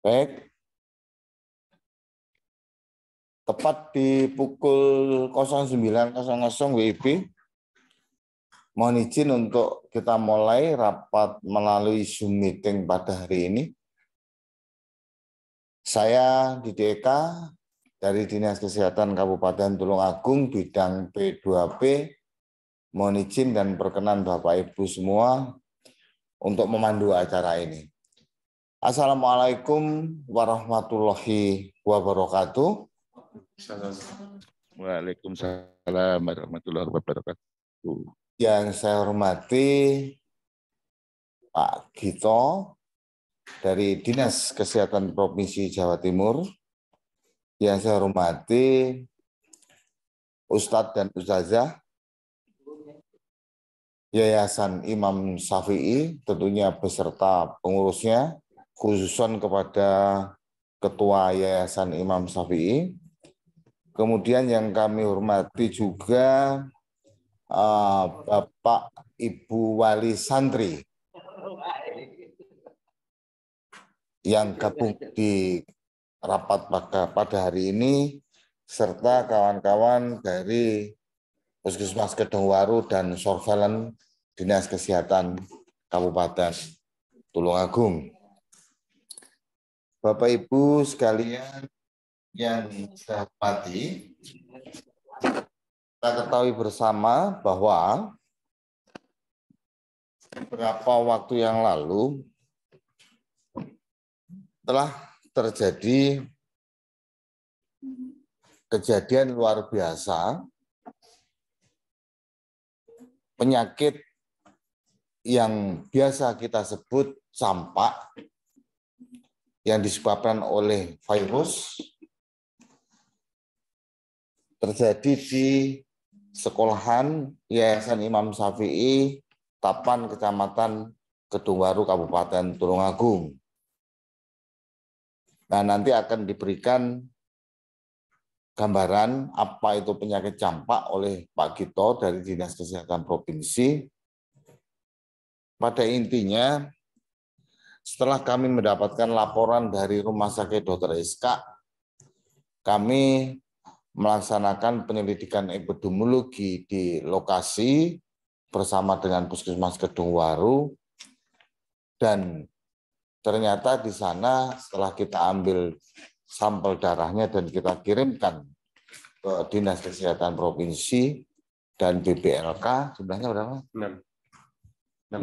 Baik, tepat di pukul 09.00 WIB, mohon izin untuk kita mulai rapat melalui Zoom meeting pada hari ini. Saya Didi Eka dari Dinas Kesehatan Kabupaten Tulungagung, bidang P2P, mohon izin dan perkenan Bapak Ibu semua untuk memandu acara ini. Assalamualaikum warahmatullahi wabarakatuh. Waalaikumsalam warahmatullahi wabarakatuh. Yang saya hormati Pak Gito dari Dinas Kesehatan Provinsi Jawa Timur. Yang saya hormati Ustadz dan Ustazah Yayasan Imam Syafi'i, tentunya beserta pengurusnya, khususan kepada Ketua Yayasan Imam Syafi'i. Kemudian yang kami hormati juga Bapak Ibu Wali Santri yang gabung di rapat pada hari ini, serta kawan-kawan dari Puskesmas Kedungwaru dan Surveillance Dinas Kesehatan Kabupaten Tulungagung. Bapak Ibu sekalian yang saya hormati, kita ketahui bersama bahwa beberapa waktu yang lalu telah terjadi kejadian luar biasa, penyakit yang biasa kita sebut campak yang disebabkan oleh virus terjadi di sekolahan Yayasan Imam Syafi'i Tapan Kecamatan Kedungwaru Kabupaten Tulungagung. Nah, nanti akan diberikan gambaran apa itu penyakit campak oleh Pak Gito dari Dinas Kesehatan Provinsi. Pada intinya, setelah kami mendapatkan laporan dari Rumah Sakit Dr. Iska, kami melaksanakan penyelidikan epidemiologi di lokasi bersama dengan Puskesmas Kedungwaru, dan ternyata di sana setelah kita ambil sampel darahnya dan kita kirimkan ke Dinas Kesehatan Provinsi dan BPLK, jumlahnya berapa? 6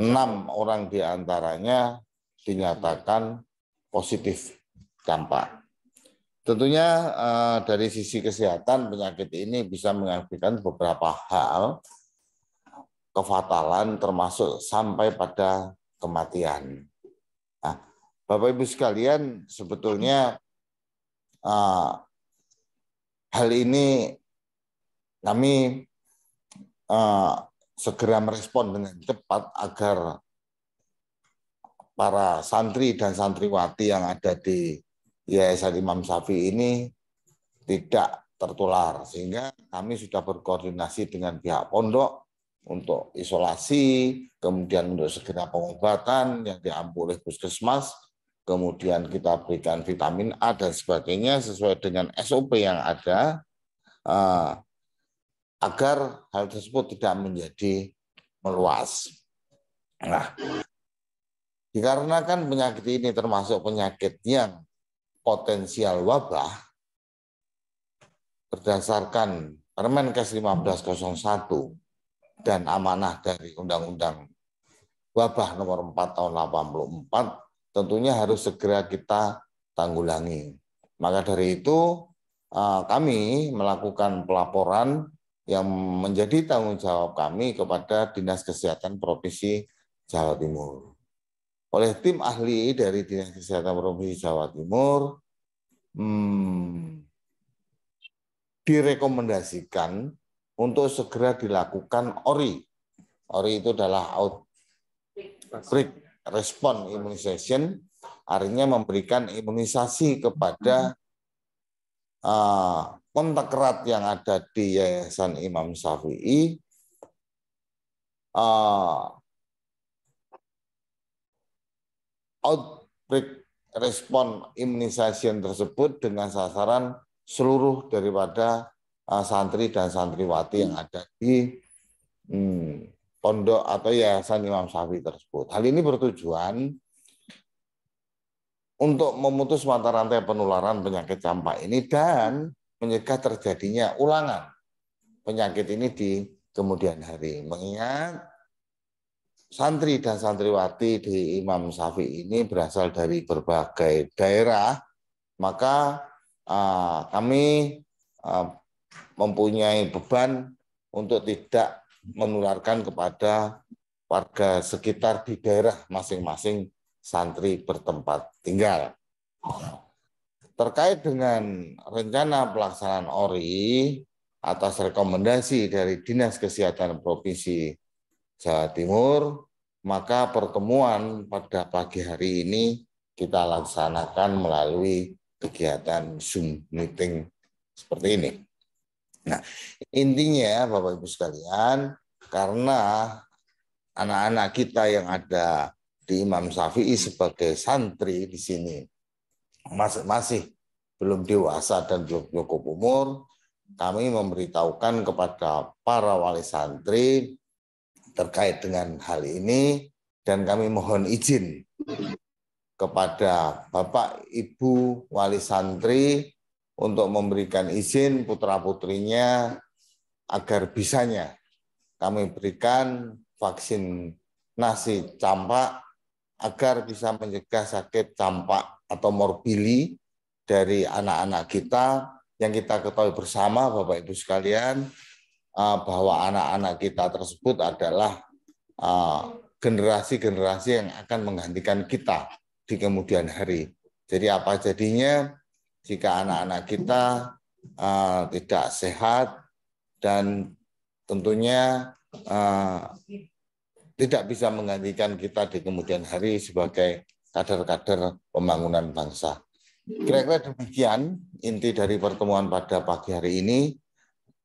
orang diantaranya dinyatakan positif campak. Tentunya dari sisi kesehatan penyakit ini bisa mengakibatkan beberapa hal, kefatalan termasuk sampai pada kematian. Nah, Bapak Ibu sekalian, sebetulnya hal ini kami segera merespon dengan cepat agar para santri dan santriwati yang ada di Yayasan Imam Syafi'i ini tidak tertular, sehingga kami sudah berkoordinasi dengan pihak pondok untuk isolasi, kemudian untuk segera pengobatan yang diampu oleh puskesmas, kemudian kita berikan vitamin A dan sebagainya sesuai dengan SOP yang ada, agar hal tersebut tidak menjadi meluas. Nah, dikarenakan penyakit ini termasuk penyakit yang potensial wabah, berdasarkan Permenkes 1501 dan amanah dari Undang-Undang Wabah Nomor 4 Tahun 84, tentunya harus segera kita tanggulangi. Maka dari itu kami melakukan pelaporan yang menjadi tanggung jawab kami kepada Dinas Kesehatan Provinsi Jawa Timur. Oleh tim ahli dari Dinas Kesehatan Provinsi Jawa Timur, direkomendasikan untuk segera dilakukan ORI. ORI itu adalah Outbreak Response Immunization, artinya memberikan imunisasi kepada kontak erat yang ada di Yayasan Imam Syafi'i, outbreak respon imunisasi tersebut dengan sasaran seluruh daripada santri dan santriwati yang ada di pondok atau yayasan Imam Syafi'i tersebut. Hal ini bertujuan untuk memutus mata rantai penularan penyakit campak ini dan mencegah terjadinya ulangan penyakit ini di kemudian hari. Mengingat santri dan santriwati di Imam Syafi'i ini berasal dari berbagai daerah, maka kami mempunyai beban untuk tidak menularkan kepada warga sekitar di daerah masing-masing santri bertempat tinggal. Terkait dengan rencana pelaksanaan ORI atas rekomendasi dari Dinas Kesehatan Provinsi Jawa Timur, maka pertemuan pada pagi hari ini kita laksanakan melalui kegiatan Zoom meeting seperti ini. Nah, intinya Bapak Ibu sekalian, karena anak-anak kita yang ada di Imam Syafi'i sebagai santri di sini masih belum dewasa dan belum cukup umur, kami memberitahukan kepada para wali santri terkait dengan hal ini dan kami mohon izin kepada Bapak Ibu wali santri untuk memberikan izin putra-putrinya agar bisanya kami berikan vaksinasi campak agar bisa mencegah sakit campak atau morbili dari anak-anak kita yang kita ketahui bersama Bapak Ibu sekalian bahwa anak-anak kita tersebut adalah generasi-generasi yang akan menggantikan kita di kemudian hari. Jadi apa jadinya jika anak-anak kita tidak sehat dan tentunya tidak bisa menggantikan kita di kemudian hari sebagai kader-kader pembangunan bangsa. Kira-kira demikian inti dari pertemuan pada pagi hari ini.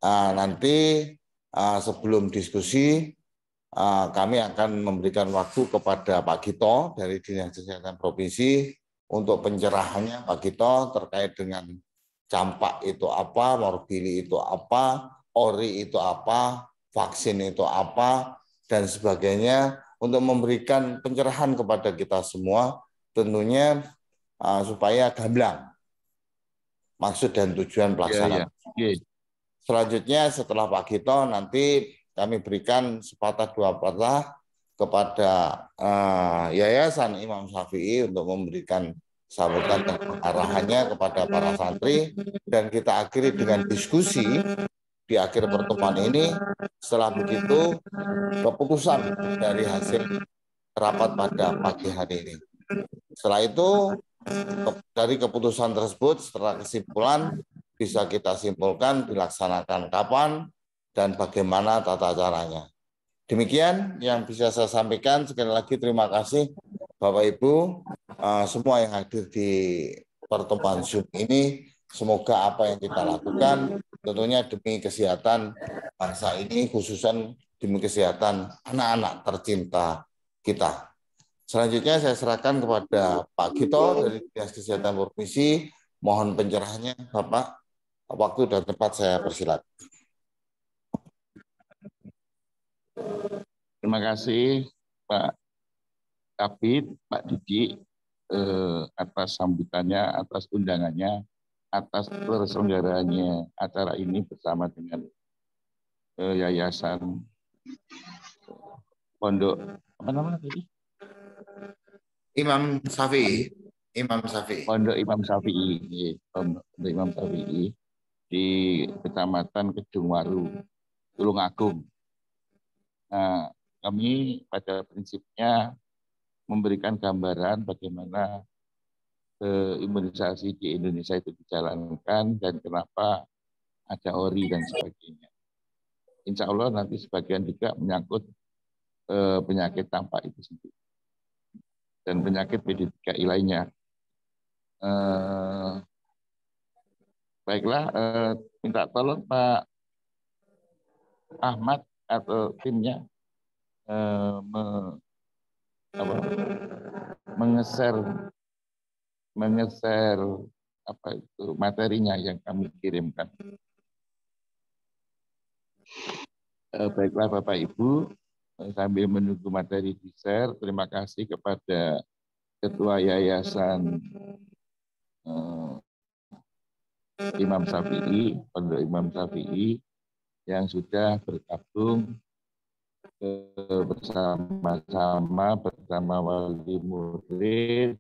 Nanti sebelum diskusi, kami akan memberikan waktu kepada Pak Gito dari Dinas Kesehatan Provinsi untuk pencerahannya Pak Gito terkait dengan campak itu apa, morbili itu apa, ORI itu apa, vaksin itu apa, dan sebagainya untuk memberikan pencerahan kepada kita semua, tentunya supaya gamblang maksud dan tujuan pelaksanaan. Selanjutnya setelah Pak Gito nanti kami berikan sepatah dua patah kepada Yayasan Imam Syafi'i untuk memberikan sambutan dan arahannya kepada para santri dan kita akhiri dengan diskusi di akhir pertemuan ini. Setelah begitu keputusan dari hasil rapat pada pagi hari ini. Setelah itu dari keputusan tersebut setelah kesimpulan bisa kita simpulkan dilaksanakan kapan dan bagaimana tata caranya. Demikian yang bisa saya sampaikan. Sekali lagi terima kasih Bapak Ibu semua yang hadir di pertemuan Zoom ini. Semoga apa yang kita lakukan tentunya demi kesehatan bangsa ini, khususnya demi kesehatan anak-anak tercinta kita. Selanjutnya saya serahkan kepada Pak Gito dari Dinas Kesehatan Provinsi. Mohon pencerahannya Bapak. Waktu dan tempat saya persilakan. Terima kasih Pak Kapit, Pak Didi atas sambutannya, atas undangannya, atas terselenggaranya acara ini bersama dengan Yayasan Pondok apa namanya tadi? Imam Syafi'i. Imam Syafi'i. Pondok Imam Syafi'i, Pondok Imam Syafi'i di Kecamatan Kedungwaru, Tulungagung. Nah, kami pada prinsipnya memberikan gambaran bagaimana imunisasi di Indonesia itu dijalankan dan kenapa ada ORI dan sebagainya. Insya Allah nanti sebagian juga menyangkut penyakit campak itu sendiri dan penyakit PD3I lainnya. Baiklah, minta tolong Pak Ahmad atau timnya menge-share mengeser apa itu materinya yang kami kirimkan. Baiklah Bapak Ibu, sambil menunggu materi di-share, terima kasih kepada Ketua Yayasan Imam Syafi'i, Pondok Imam Syafi'i yang sudah bergabung bersama wali murid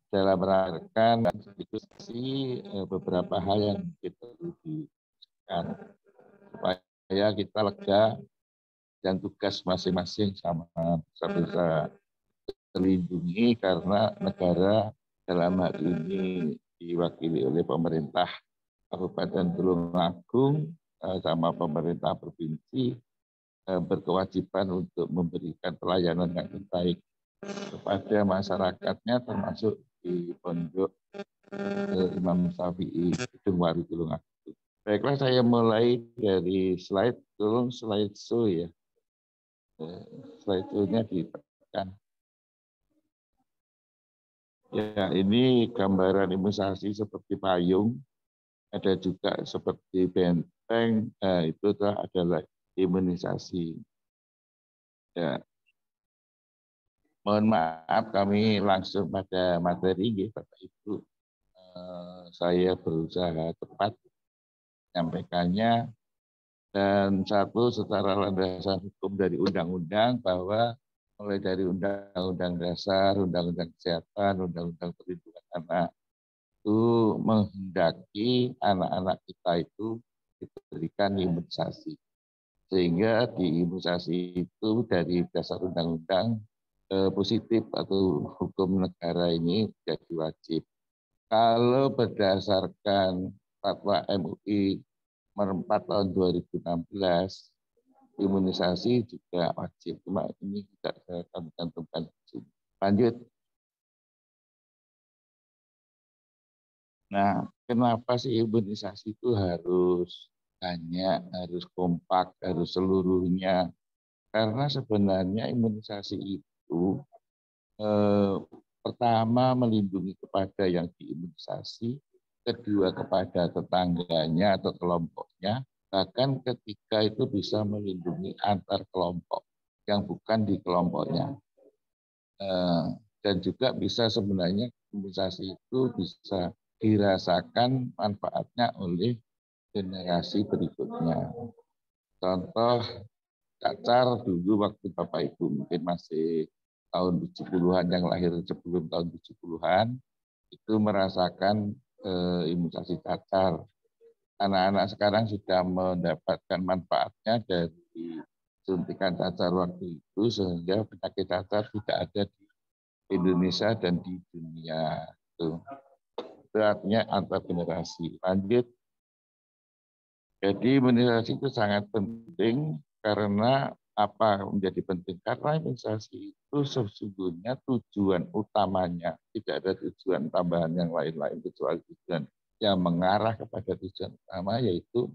dalam rangka diskusi beberapa hal yang kita disebutkan supaya kita lega dan tugas masing-masing sama bisa terlindungi karena negara dalam hal ini diwakili oleh pemerintah Kabupaten Tulungagung sama pemerintah provinsi berkewajiban untuk memberikan pelayanan yang terbaik kepada masyarakatnya termasuk di Pondok Imam Syafi'i Gedung Waru Tulungagung. Baiklah, saya mulai dari slide. Tolong slide show ya. Slide show-nya ditekan. Ya, ini gambaran imunisasi seperti payung. Ada juga seperti benteng. Nah, itu adalah imunisasi. Ya. Mohon maaf, kami langsung pada materi, Bapak Ibu. Saya berusaha tepat menyampaikannya. Dan satu, secara landasan hukum dari undang-undang, bahwa mulai dari undang-undang dasar, undang-undang kesehatan, undang-undang perlindungan anak, itu menghendaki anak-anak kita itu diberikan imunisasi. Sehingga di imunisasi itu dari dasar undang-undang positif atau hukum negara ini jadi wajib. Kalau berdasarkan fatwa MUI nomor 4 tahun 2016, imunisasi juga wajib. Cuma ini tidak kami cantumkan. Lanjut. Nah, kenapa sih imunisasi itu harus banyak, harus kompak, harus seluruhnya? Karena sebenarnya imunisasi itu pertama melindungi kepada yang diimunisasi, kedua kepada tetangganya atau kelompoknya, bahkan ketiga itu bisa melindungi antar kelompok yang bukan di kelompoknya. Dan juga bisa sebenarnya imunisasi itu bisa dirasakan manfaatnya oleh generasi berikutnya. Contoh cacar dulu waktu Bapak Ibu mungkin masih tahun 70-an, yang lahir sebelum tahun 70-an, itu merasakan imunisasi cacar. Anak-anak sekarang sudah mendapatkan manfaatnya dari suntikan cacar waktu itu, sehingga penyakit cacar tidak ada di Indonesia dan di dunia. Itu artinya antar generasi. Lanjut. Jadi imunisasi itu sangat penting karena apa menjadi penting? Karena imunisasi itu sesungguhnya tujuan utamanya, tidak ada tujuan tambahan yang lain-lain kecuali tujuan yang mengarah kepada tujuan utama, yaitu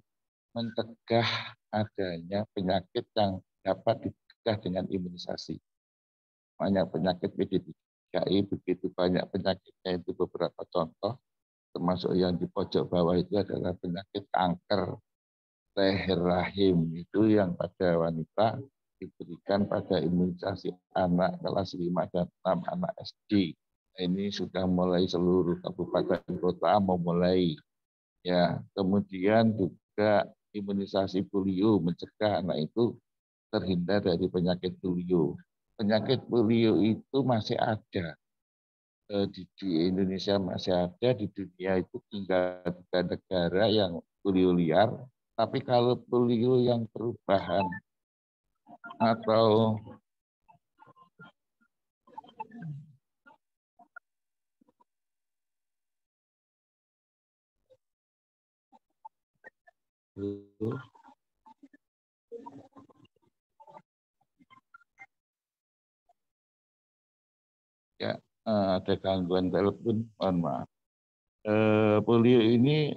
mencegah adanya penyakit yang dapat dicegah dengan imunisasi. Banyak penyakit PD3I, begitu banyak penyakitnya, itu beberapa contoh, termasuk yang di pojok bawah itu adalah penyakit kanker leher rahim, itu yang pada wanita diberikan pada imunisasi anak kelas 5 dan 6 anak SD. Ini sudah mulai seluruh kabupaten kota memulai. Ya, kemudian juga imunisasi polio, mencegah anak itu terhindar dari penyakit polio. Penyakit polio itu masih ada di Indonesia, masih ada, di dunia itu tinggal 3 negara yang polio liar. Tapi kalau polio yang perubahan atau ya ada gangguan telepon, mohon maaf. Polio ini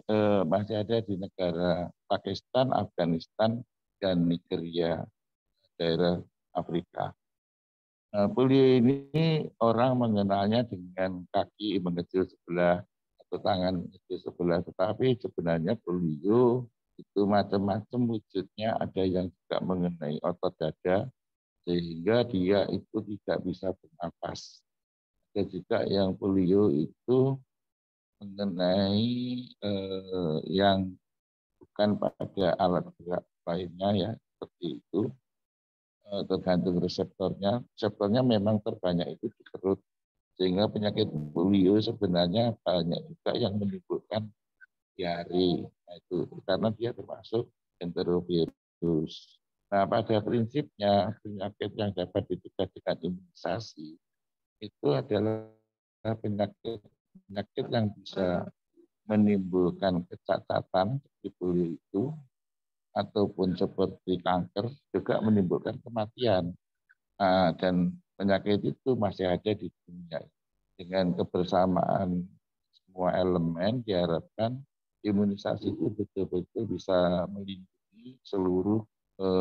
masih ada di negara Pakistan, Afghanistan, dan Nigeria, daerah Afrika. Polio ini orang mengenalnya dengan kaki mengecil sebelah atau tangan mengecil sebelah, tetapi sebenarnya polio itu macam-macam wujudnya. Ada yang juga mengenai otot dada sehingga dia itu tidak bisa bernafas. Ada juga yang polio itu mengenai yang bukan pada alat gerak lainnya ya, seperti itu. Tergantung reseptornya. Reseptornya memang terbanyak itu di perut. Sehingga penyakit polio sebenarnya banyak juga yang menimbulkan diare. Nah, itu karena dia termasuk enterovirus. Nah, pada prinsipnya penyakit yang dapat dicegah dengan imunisasi itu adalah penyakit yang bisa menimbulkan kecacatan seperti polio itu ataupun seperti kanker juga menimbulkan kematian. Dan penyakit itu masih ada di dunia. Dengan kebersamaan semua elemen diharapkan imunisasi itu betul-betul bisa melindungi seluruh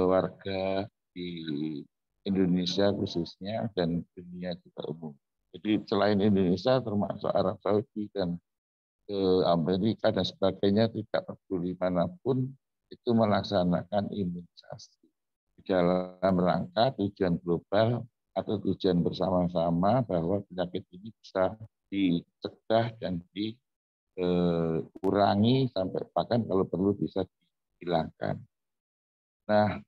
warga di Indonesia khususnya dan dunia juga umum. Jadi selain Indonesia termasuk Arab Saudi dan Amerika dan sebagainya, tidak peduli manapun itu melaksanakan imunisasi dalam rangka tujuan global atau tujuan bersama-sama bahwa penyakit ini bisa dicegah dan dikurangi sampai bahkan kalau perlu bisa dihilangkan. Nah,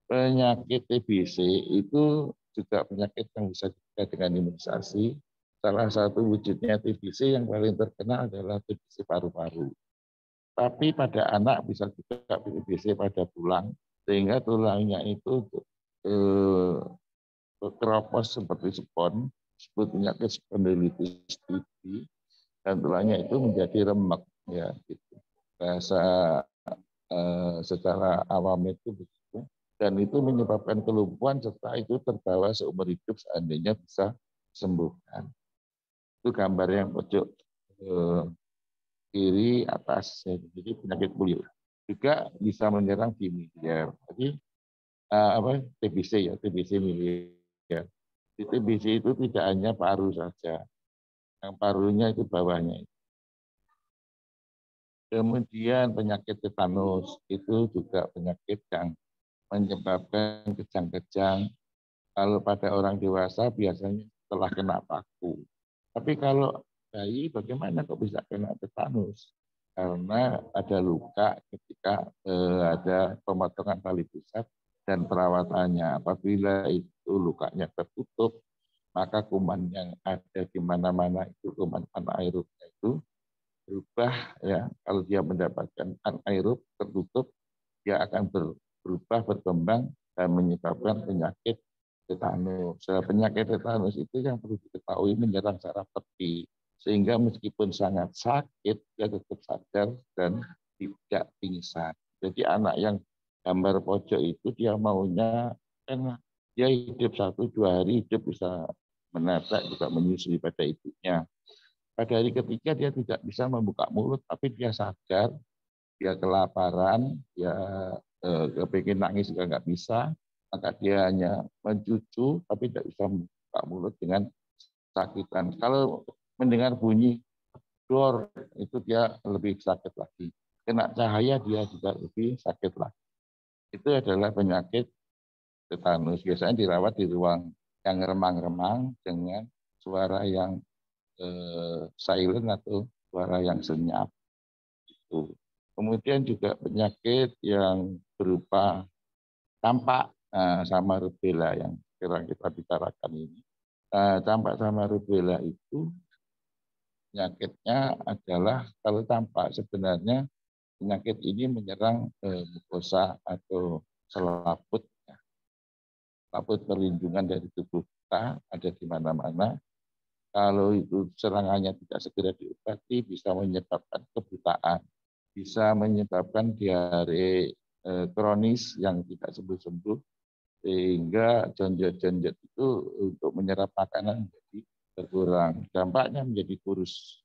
penyakit TBC itu juga penyakit yang bisa dicegah dengan imunisasi. Salah satu wujudnya TBC yang paling terkenal adalah TBC paru-paru. Tapi pada anak bisa juga TBC pada tulang, sehingga tulangnya itu keropos seperti spons, disebut penyakit spondylitis TB, dan tulangnya itu menjadi remek, ya gitu. Bahasa secara awam itu begitu, dan itu menyebabkan kelumpuhan serta itu terbawa seumur hidup seandainya bisa disembuhkan. Itu gambar yang pojok kiri atas, jadi penyakit polio juga bisa menyerang di miliar. Jadi TBC ya, TBC miliar. Di TBC itu tidak hanya paru saja, yang parunya itu bawahnya. Kemudian penyakit tetanus itu juga penyakit yang menyebabkan kejang-kejang. Kalau pada orang dewasa biasanya setelah kena paku. Tapi kalau bayi bagaimana kok bisa kena tetanus? Karena ada luka ketika ada pemotongan tali pusat dan perawatannya. Apabila itu lukanya tertutup, maka kuman yang ada di mana-mana itu, kuman anaerobnya itu berubah ya. Kalau dia mendapatkan anaerob tertutup, dia akan berubah, berkembang dan menyebabkan penyakit tetanus. Penyakit tetanus itu yang perlu diketahui menyerang saraf tepi, sehingga meskipun sangat sakit, dia tetap sadar dan tidak pingsan. Jadi anak yang gambar pojok itu dia maunya kan dia hidup 1-2 hari hidup bisa menetes juga menyusui pada ibunya. Pada hari ketiga dia tidak bisa membuka mulut, tapi dia sadar, dia kelaparan, dia kepingin nangis juga nggak bisa, maka dia hanya mencucu tapi tidak bisa membuka mulut dengan sakitan. Kalau mendengar bunyi dor itu dia lebih sakit lagi. Kena cahaya dia juga lebih sakit lagi. Itu adalah penyakit tetanus. Biasanya dirawat di ruang yang remang-remang dengan suara yang silent atau suara yang senyap. Itu. Kemudian juga penyakit yang berupa campak sama rubella yang sekarang kita bicarakan ini. Campak sama rubella itu penyakitnya adalah kalau campak sebenarnya penyakit ini menyerang mukosa atau selaput. Selaput perlindungan dari tubuh kita ada di mana-mana. Kalau itu serangannya tidak segera diobati bisa menyebabkan kebutaan, bisa menyebabkan diare kronis yang tidak sembuh-sembuh, sehingga jonjot-jonjot itu untuk menyerap makanan menjadi berkurang. Dampaknya menjadi kurus.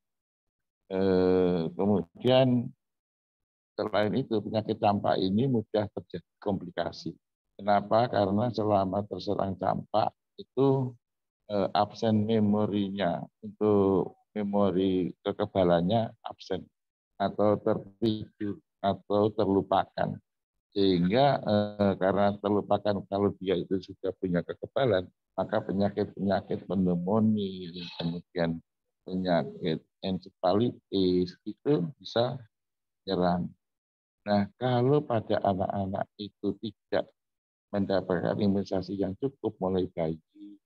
Kemudian selain itu penyakit campak ini mudah terjadi komplikasi. Kenapa? Karena selama terserang campak itu absen memorinya, untuk memori kekebalannya absen atau tertidur atau terlupakan. Sehingga karena terlupakan kalau dia itu sudah punya kekebalan, maka penyakit-penyakit pneumonia, kemudian penyakit encephalitis itu bisa nyerang. Nah, kalau pada anak-anak itu tidak mendapatkan imunisasi yang cukup, mulai bayi,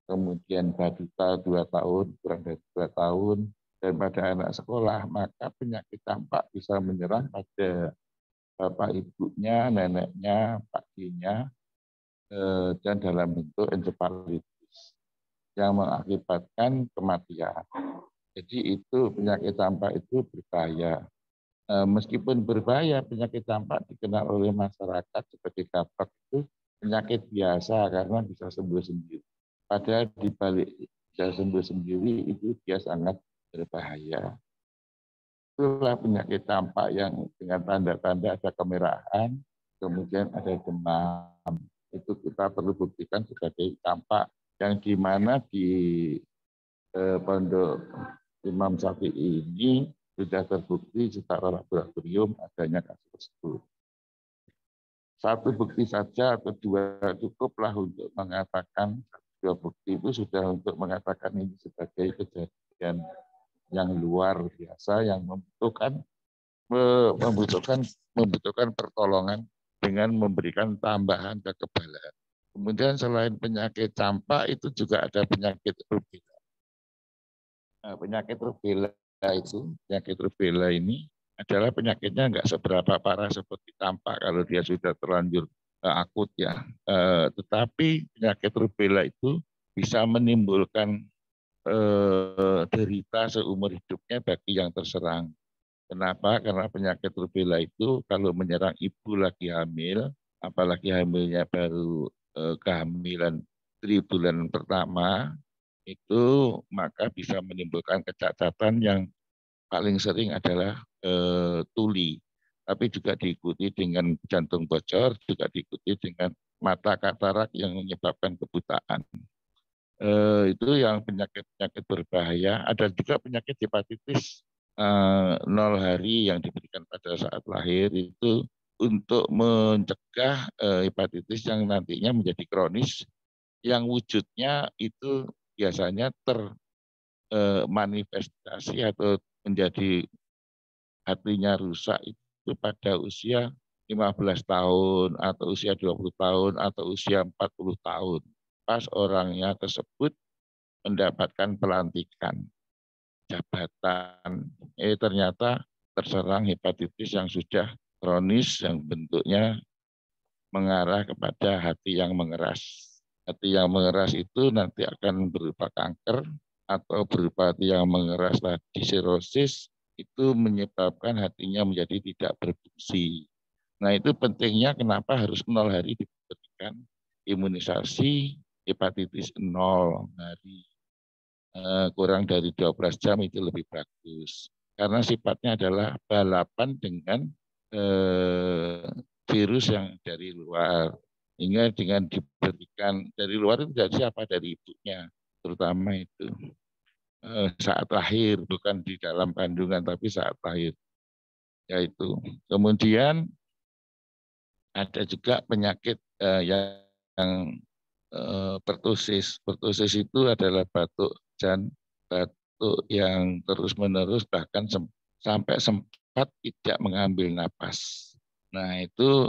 kemudian balita 2 tahun, kurang dari 2 tahun, dan pada anak sekolah, maka penyakit campak bisa menyerang pada bapak ibunya, neneknya, paknya, dan dalam bentuk encephalitis yang mengakibatkan kematian. Jadi itu penyakit campak itu berbahaya. Meskipun berbahaya, penyakit campak dikenal oleh masyarakat sebagai gabak itu penyakit biasa karena bisa sembuh sendiri. Padahal di balik bisa sembuh sendiri itu dia sangat berbahaya. Itulah penyakit campak yang dengan tanda-tanda ada kemerahan, kemudian ada demam. Itu kita perlu buktikan sebagai campak yang di mana di Pondok Imam Syafi'i ini sudah terbukti secara laboratorium adanya kasus tersebut. Satu bukti saja atau dua cukuplah untuk mengatakan, dua bukti itu sudah untuk mengatakan ini sebagai kejadian yang luar biasa yang membutuhkan pertolongan dengan memberikan tambahan kekebalan. Kemudian selain penyakit campak itu juga ada penyakit rubella. Nah, penyakit rubella ini adalah penyakitnya nggak seberapa parah seperti campak kalau dia sudah terlanjur akut ya. Tetapi penyakit rubella itu bisa menimbulkan derita seumur hidupnya bagi yang terserang. Kenapa? Karena penyakit rubella itu kalau menyerang ibu lagi hamil, apalagi hamilnya baru kehamilan 3 bulan pertama, itu maka bisa menimbulkan kecacatan yang paling sering adalah tuli. Tapi juga diikuti dengan jantung bocor, juga diikuti dengan mata katarak yang menyebabkan kebutaan. Itu yang penyakit-penyakit berbahaya. Ada juga penyakit hepatitis 0 hari yang diberikan pada saat lahir itu untuk mencegah hepatitis yang nantinya menjadi kronis, yang wujudnya itu biasanya termanifestasi atau menjadi hatinya rusak itu pada usia 15 tahun atau usia 20 tahun atau usia 40 tahun. Pas orangnya tersebut mendapatkan pelantikan jabatan, ternyata terserang hepatitis yang sudah kronis yang bentuknya mengarah kepada hati yang mengeras. Hati yang mengeras itu nanti akan berupa kanker atau berupa hati yang mengeras tadi sirosis, itu menyebabkan hatinya menjadi tidak berfungsi. Nah itu pentingnya kenapa harus 0 hari diberikan imunisasi hepatitis 0 hari. Kurang dari 12 jam itu lebih bagus. Karena sifatnya adalah balapan dengan virus yang dari luar. Hingga dengan diberikan dari luar itu dari siapa? Dari ibunya, terutama itu. Saat lahir, bukan di dalam kandungan, tapi saat lahir. Yaitu. Kemudian ada juga penyakit yang pertusis. Pertusis itu adalah batuk yang terus-menerus bahkan sampai sempat tidak mengambil napas. Nah itu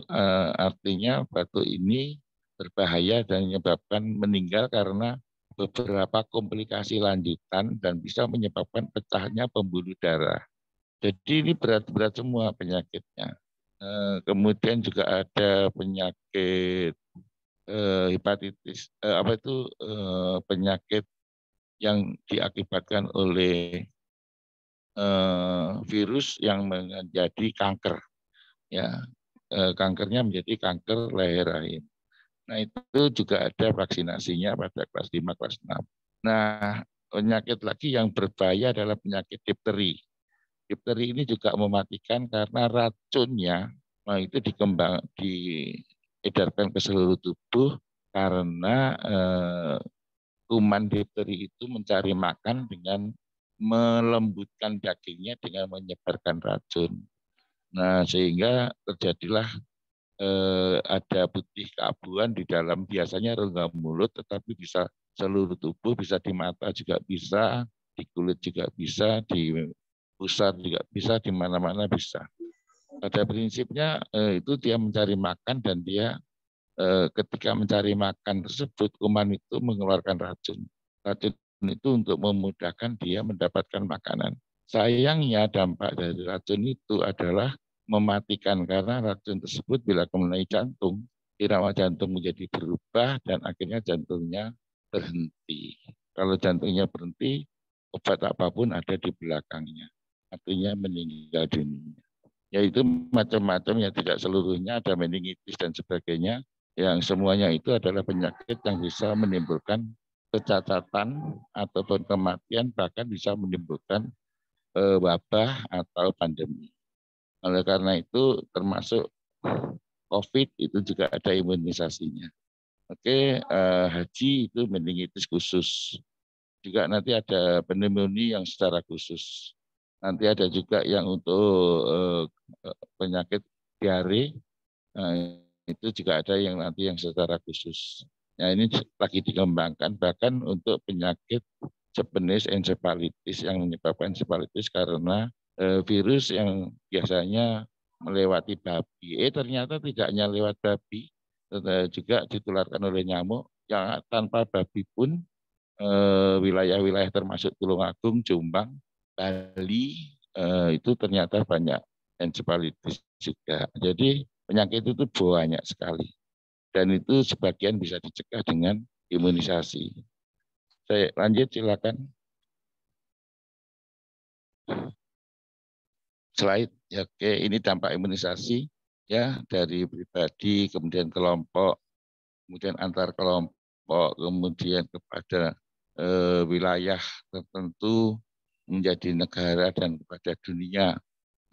artinya batuk ini berbahaya dan menyebabkan meninggal karena beberapa komplikasi lanjutan dan bisa menyebabkan pecahnya pembuluh darah. Jadi ini berat-berat semua penyakitnya. Kemudian juga ada penyakit hepatitis, penyakit yang diakibatkan oleh virus yang menjadi kanker, ya kankernya menjadi kanker leher rahim. Nah itu juga ada vaksinasinya pada kelas 5, kelas 6. Nah penyakit lagi yang berbahaya adalah penyakit difteri. Difteri ini juga mematikan karena racunnya itu diedarkan ke seluruh tubuh karena kuman difteri itu mencari makan dengan melembutkan dagingnya dengan menyebarkan racun. Nah, sehingga terjadilah ada putih keabuan di dalam, biasanya rongga mulut, tetapi bisa seluruh tubuh, bisa di mata juga bisa, di kulit juga bisa, di pusat juga bisa, di mana-mana bisa. Pada prinsipnya itu dia mencari makan dan dia ketika mencari makan tersebut, kuman itu mengeluarkan racun. Racun itu untuk memudahkan dia mendapatkan makanan. Sayangnya dampak dari racun itu adalah mematikan, karena racun tersebut bila mengenai jantung, irama jantung menjadi berubah dan akhirnya jantungnya berhenti. Kalau jantungnya berhenti, obat apapun ada di belakangnya. Artinya meninggal dunia. Yaitu macam-macam, yang tidak seluruhnya, ada meningitis dan sebagainya, yang semuanya itu adalah penyakit yang bisa menimbulkan kecacatan ataupun kematian, bahkan bisa menimbulkan wabah atau pandemi. Oleh karena itu termasuk COVID itu juga ada imunisasinya. Oke, haji itu meningitis khusus. Juga nanti ada pneumonia yang secara khusus. Nanti ada juga yang untuk penyakit diare, itu juga ada yang nanti yang secara khusus. Nah, ini lagi dikembangkan, bahkan untuk penyakit sejenis encephalitis yang menyebabkan encephalitis karena virus yang biasanya melewati babi. Ternyata tidak hanya lewat babi, juga ditularkan oleh nyamuk yang tanpa babi pun, wilayah-wilayah termasuk Tulungagung, Jombang, Bali, itu ternyata banyak encephalitis juga. Jadi penyakit itu banyak sekali. Dan itu sebagian bisa dicegah dengan imunisasi. Saya lanjut, silakan. Slide. Ya, oke, ini dampak imunisasi ya, dari pribadi, kemudian kelompok, kemudian antar kelompok, kemudian kepada wilayah tertentu, menjadi negara, dan kepada dunia.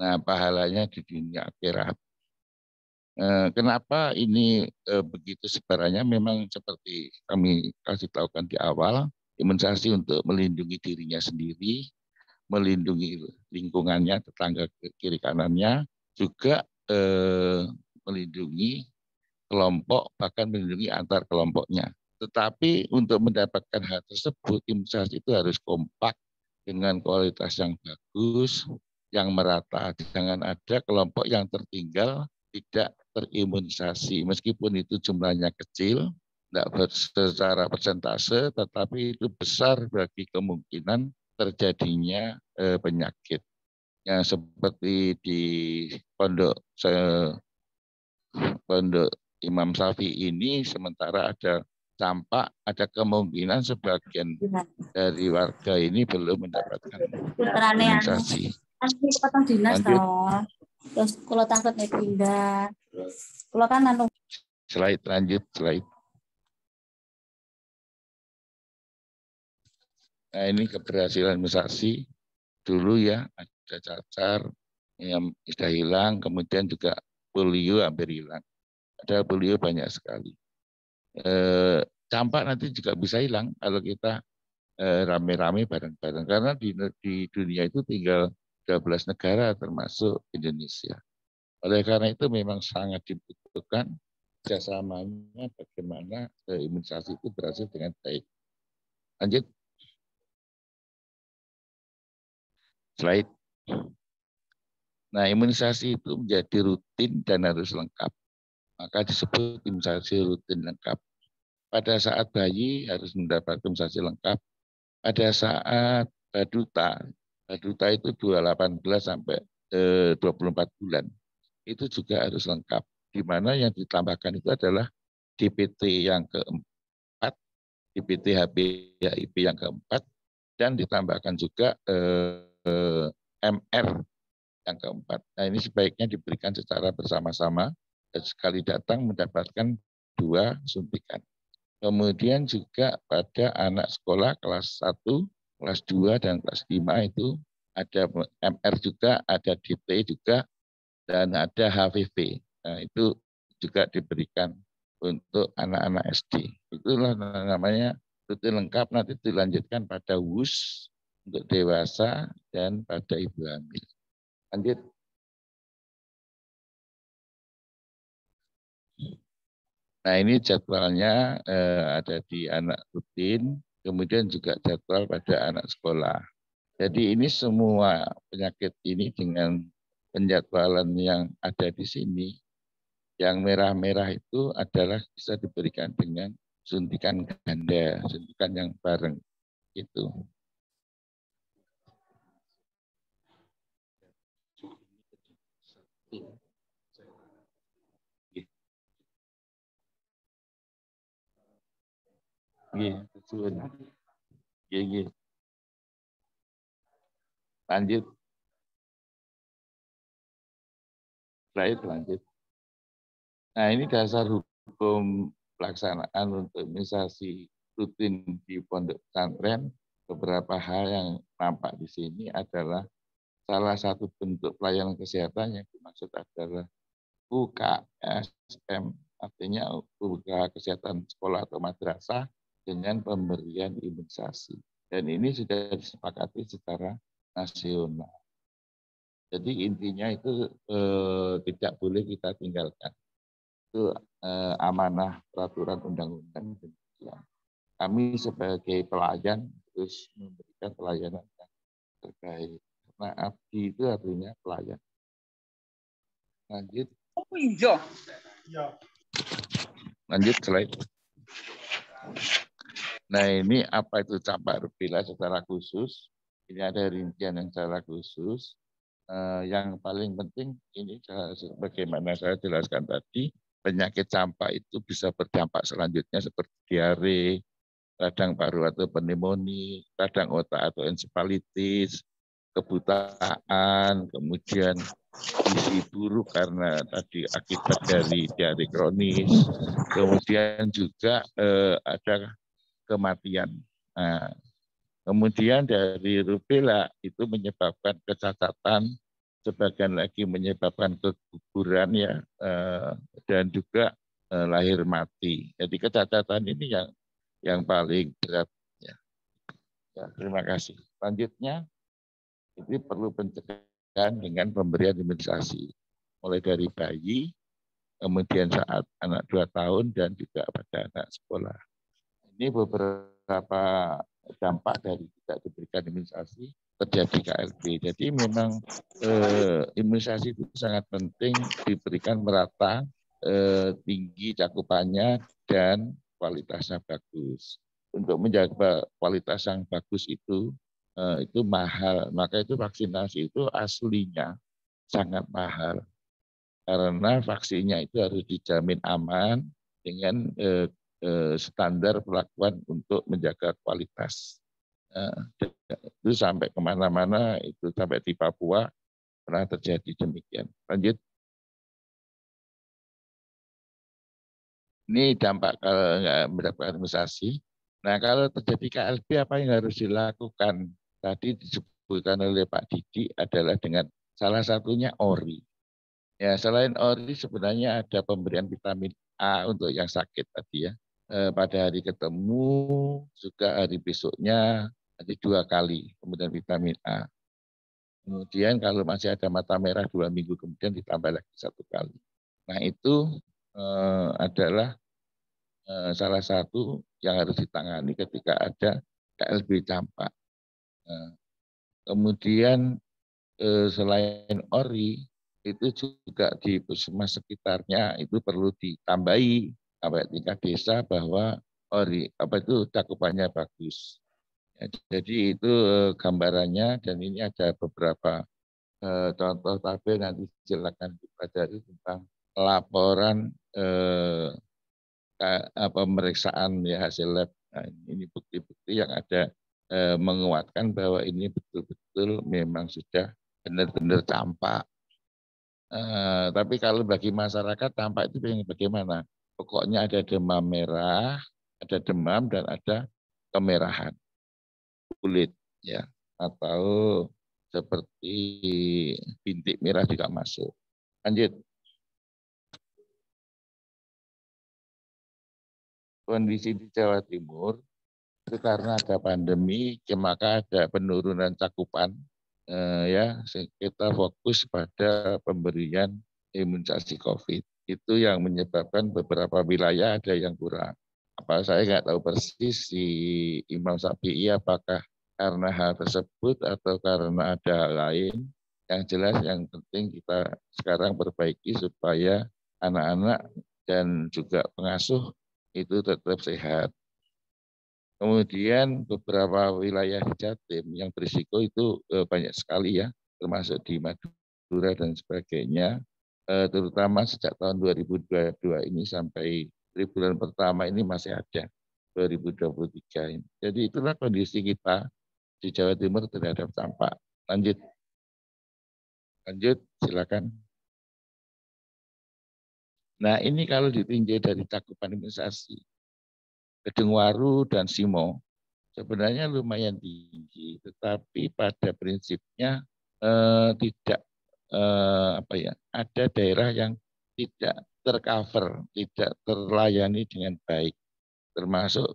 Nah, pahalanya di dunia akhirat. Kenapa ini begitu sebarannya? Memang seperti kami kasih tahukan di awal, imunisasi untuk melindungi dirinya sendiri, melindungi lingkungannya, tetangga kiri kanannya, juga melindungi kelompok, bahkan melindungi antar kelompoknya. Tetapi untuk mendapatkan hal tersebut, imunisasi itu harus kompak dengan kualitas yang bagus, yang merata. Jangan ada kelompok yang tertinggal, tidak terimunisasi. Meskipun itu jumlahnya kecil, tidak secara persentase, tetapi itu besar bagi kemungkinan terjadinya penyakit. Yang seperti di pondok Imam Syafi'i ini, sementara ada campak, ada kemungkinan sebagian dari warga ini belum mendapatkan imunisasi. Potong dinas Lanjut. toh. Terus kalau takut pindah. Kalau kan anu. Slide, lanjut slide. Nah, ini keberhasilan imunisasi dulu ya, ada cacar yang sudah hilang, kemudian juga polio hampir hilang. Ada polio banyak sekali. Campak nanti juga bisa hilang kalau kita rame-rame bareng-bareng, karena di dunia itu tinggal 12 negara termasuk Indonesia. Oleh karena itu memang sangat dibutuhkan kerjasamanya, bagaimana imunisasi itu berhasil dengan baik. Lanjut. Slide. Nah, imunisasi itu menjadi rutin dan harus lengkap. Maka disebut imunisasi rutin lengkap. Pada saat bayi harus mendapat imunisasi lengkap. Pada saat baduta itu 18 sampai 24 bulan. Itu juga harus lengkap. Di mana yang ditambahkan itu adalah DPT yang keempat, DPT HIV yang keempat, dan ditambahkan juga MR yang keempat. Nah, ini sebaiknya diberikan secara bersama-sama dan sekali datang mendapatkan 2 suntikan. Kemudian juga pada anak sekolah kelas 1, kelas 2, dan kelas 5 itu ada MR juga, ada DT juga, dan ada HPV. Nah, itu juga diberikan untuk anak-anak SD. Itulah namanya rutin lengkap, nanti dilanjutkan pada WUS untuk dewasa dan pada ibu hamil. Lanjut. Nah, ini jadwalnya ada di anak rutin, kemudian juga jadwal pada anak sekolah. Jadi ini semua penyakit ini dengan penjadwalan yang ada di sini, yang merah-merah itu adalah bisa diberikan dengan suntikan ganda, suntikan yang bareng gitu. Lanjut. Lanjut. Nah, ini dasar hukum pelaksanaan untuk imunisasi rutin di pondok pesantren. Beberapa hal yang nampak di sini adalah salah satu bentuk pelayanan kesehatan yang dimaksud adalah UKSM, artinya usaha kesehatan sekolah atau madrasah dengan pemberian imunisasi. Dan ini sudah disepakati secara nasional. Jadi intinya itu tidak boleh kita tinggalkan. Itu amanah peraturan undang-undang. Kami sebagai pelayan terus memberikan pelayanan yang terbaik. Karena abdi itu artinya pelayan. Lanjut. Lanjut slide. Nah, ini apa itu campak rubella secara khusus? Ini ada rincian yang secara khusus. Yang paling penting ini bagaimana saya jelaskan tadi, penyakit campak itu bisa berdampak selanjutnya seperti diare, radang paru atau pneumonia, radang otak atau ensefalitis, kebutaan, kemudian gizi buruk karena tadi akibat dari diare kronis, kemudian juga ada kematian. Nah, kemudian dari rubella itu menyebabkan kecacatan, sebagian lagi menyebabkan keguguran ya, dan juga lahir mati. Jadi kecacatan ini yang paling berat. Ya. Ya, terima kasih. Selanjutnya, ini perlu pencegahan dengan pemberian imunisasi, mulai dari bayi, kemudian saat anak 2 tahun, dan juga pada anak sekolah. Ini beberapa dampak dari tidak diberikan imunisasi terjadi KLB. Jadi memang imunisasi itu sangat penting diberikan merata, tinggi cakupannya, dan kualitasnya bagus. Untuk menjaga kualitas yang bagus itu mahal. Maka itu vaksinasi itu aslinya sangat mahal. Karena vaksinnya itu harus dijamin aman dengan standar perlakuan untuk menjaga kualitas. Itu sampai kemana-mana, itu sampai di Papua pernah terjadi demikian. Lanjut. Ini dampak kalau nggak mendapatkan imunisasi. Nah, kalau terjadi KLB apa yang harus dilakukan? Tadi disebutkan oleh Pak Didi adalah dengan salah satunya ORI. Ya, selain ORI sebenarnya ada pemberian vitamin A untuk yang sakit tadi ya. Pada hari ketemu, juga hari besoknya, nanti 2 kali kemudian vitamin A. Kemudian kalau masih ada mata merah 2 minggu kemudian ditambah lagi 1 kali. Nah itu adalah salah satu yang harus ditangani ketika ada KLB campak. Kemudian selain ORI, itu juga di puskesmas sekitarnya itu perlu ditambahi sampai tingkat desa bahwa ORI itu cakupannya bagus. Ya, jadi itu gambarannya, dan ini ada beberapa contoh tabel, nanti silakan dipelajari tentang laporan pemeriksaan ya hasil lab. Nah, ini bukti-bukti yang ada menguatkan bahwa ini betul-betul memang sudah benar-benar campak. Tapi kalau bagi masyarakat campak itu bagaimana? Pokoknya ada demam merah, ada demam, dan ada kemerahan kulit, ya, atau seperti bintik merah juga masuk. Lanjut. kondisi di Jawa Timur itu karena ada pandemi, maka ada penurunan cakupan. Ya, kita fokus pada pemberian imunisasi COVID. Itu yang menyebabkan beberapa wilayah ada yang kurang. Apa saya nggak tahu persis si Imam Syafi'i apakah karena hal tersebut atau karena ada hal lain. Yang jelas yang penting kita sekarang perbaiki supaya anak-anak dan juga pengasuh itu tetap sehat. Kemudian beberapa wilayah di Jatim yang berisiko itu banyak sekali ya, termasuk di Madura dan sebagainya, terutama sejak tahun 2022 ini sampai bulan pertama ini masih ada 2023 ini. Jadi itulah kondisi kita di Jawa Timur terhadap campak. Lanjut, silakan. Nah ini kalau ditinjau dari cakupan imunisasi, Kedungwaru dan Simo sebenarnya lumayan tinggi, tetapi pada prinsipnya tidak ada daerah yang tidak tercover, tidak terlayani dengan baik. Termasuk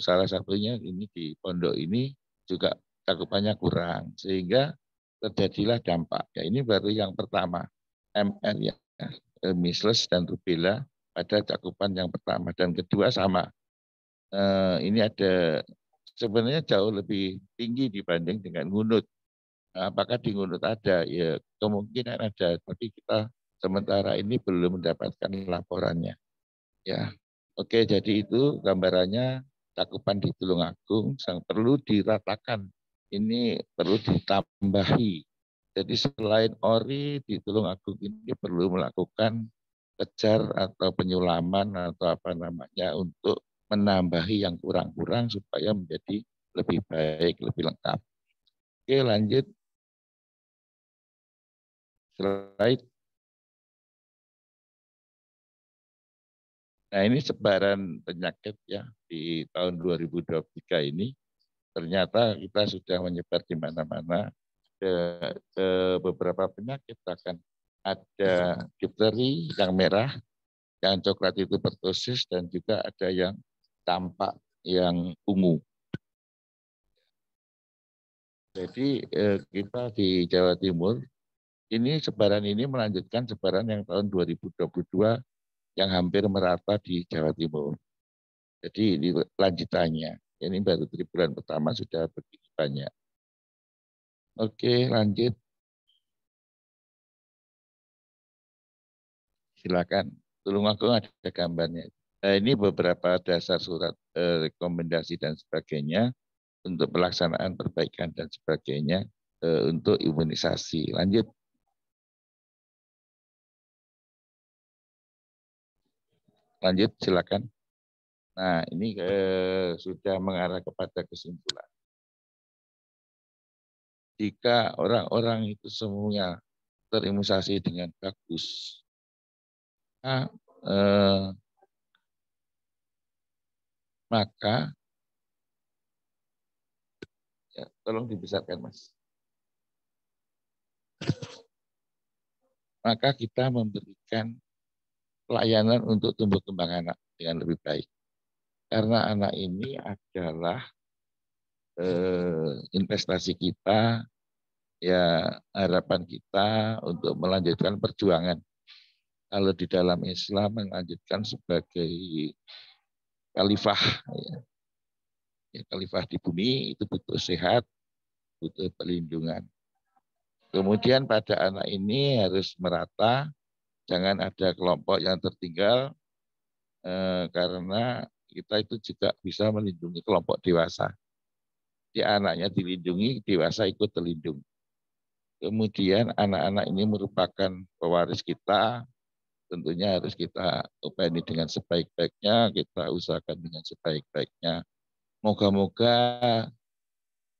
salah satunya ini di Pondok ini juga cakupannya kurang, sehingga terjadilah dampak. Ya ini baru yang pertama, MR ya, measles dan rubella pada cakupan yang pertama dan kedua sama. Ini ada sebenarnya jauh lebih tinggi dibanding dengan ngunut. Apakah di ngunut ada? Ya kemungkinan ada, tapi kita sementara ini belum mendapatkan laporannya. Ya, oke. Jadi itu gambarannya cakupan di Tulungagung yang perlu diratakan. Ini perlu ditambahi. Jadi selain ORI di Tulungagung ini perlu melakukan kejar atau penyulaman atau apa namanya untuk menambahi yang kurang-kurang supaya menjadi lebih baik, lebih lengkap. Oke, lanjut. Slide. Nah, ini sebaran penyakit ya di tahun 2023 ini. Ternyata kita sudah menyebar di mana-mana ke beberapa penyakit, bahkan ada difteri yang merah, yang coklat itu pertosis, dan juga ada yang tampak yang ungu. Jadi kita di Jawa Timur, ini sebaran ini melanjutkan sebaran yang tahun 2022 yang hampir merata di Jawa Timur. Jadi ini lanjutannya. Ini baru triwulan pertama sudah begitu banyak. Oke, lanjut. Silakan. Tulungagung ada gambarnya. Nah, ini beberapa dasar surat rekomendasi dan sebagainya untuk pelaksanaan perbaikan dan sebagainya untuk imunisasi. Lanjut. Lanjut, silakan. Nah, ini sudah mengarah kepada kesimpulan. Jika orang-orang itu semuanya terimunisasi dengan bagus, maka ya, tolong dibesarkan, Mas. Maka kita memberikan pelayanan untuk tumbuh kembang anak dengan lebih baik. Karena anak ini adalah investasi kita, ya harapan kita untuk melanjutkan perjuangan. Kalau di dalam Islam melanjutkan sebagai khalifah, ya, khalifah di bumi itu butuh sehat, butuh perlindungan. Kemudian pada anak ini harus merata, jangan ada kelompok yang tertinggal, karena kita itu juga bisa melindungi kelompok dewasa. Di anaknya dilindungi, dewasa ikut terlindung. Kemudian anak-anak ini merupakan pewaris kita, tentunya harus kita upayai dengan sebaik-baiknya, kita usahakan dengan sebaik-baiknya. Moga-moga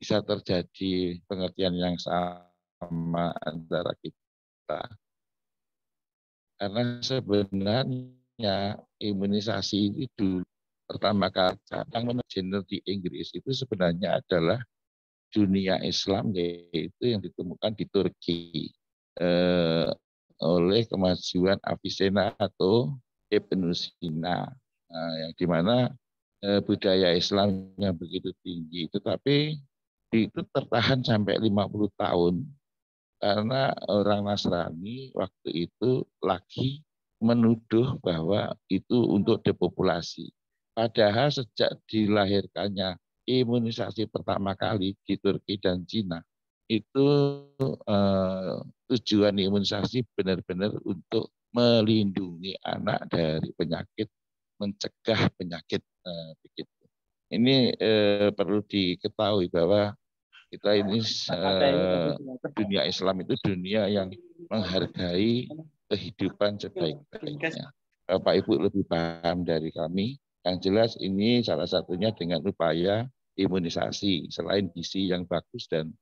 bisa terjadi pengertian yang sama antara kita. Karena sebenarnya imunisasi itu pertama kali yang menurut di Inggris itu sebenarnya adalah dunia Islam, yaitu yang ditemukan di Turki oleh kemajuan Avicenna atau Ibn Sina. Nah, yang dimana budaya Islam yang begitu tinggi, tetapi itu tertahan sampai 50 tahun karena orang Nasrani waktu itu lagi menuduh bahwa itu untuk depopulasi. Padahal sejak dilahirkannya imunisasi pertama kali di Turki dan Cina, itu tujuan imunisasi benar-benar untuk melindungi anak dari penyakit, mencegah penyakit begitu. Ini perlu diketahui bahwa kita ini dunia Islam itu dunia yang menghargai kehidupan sebaik-baiknya. Bapak Ibu lebih paham dari kami. Yang jelas ini salah satunya dengan upaya imunisasi selain gizi yang bagus dan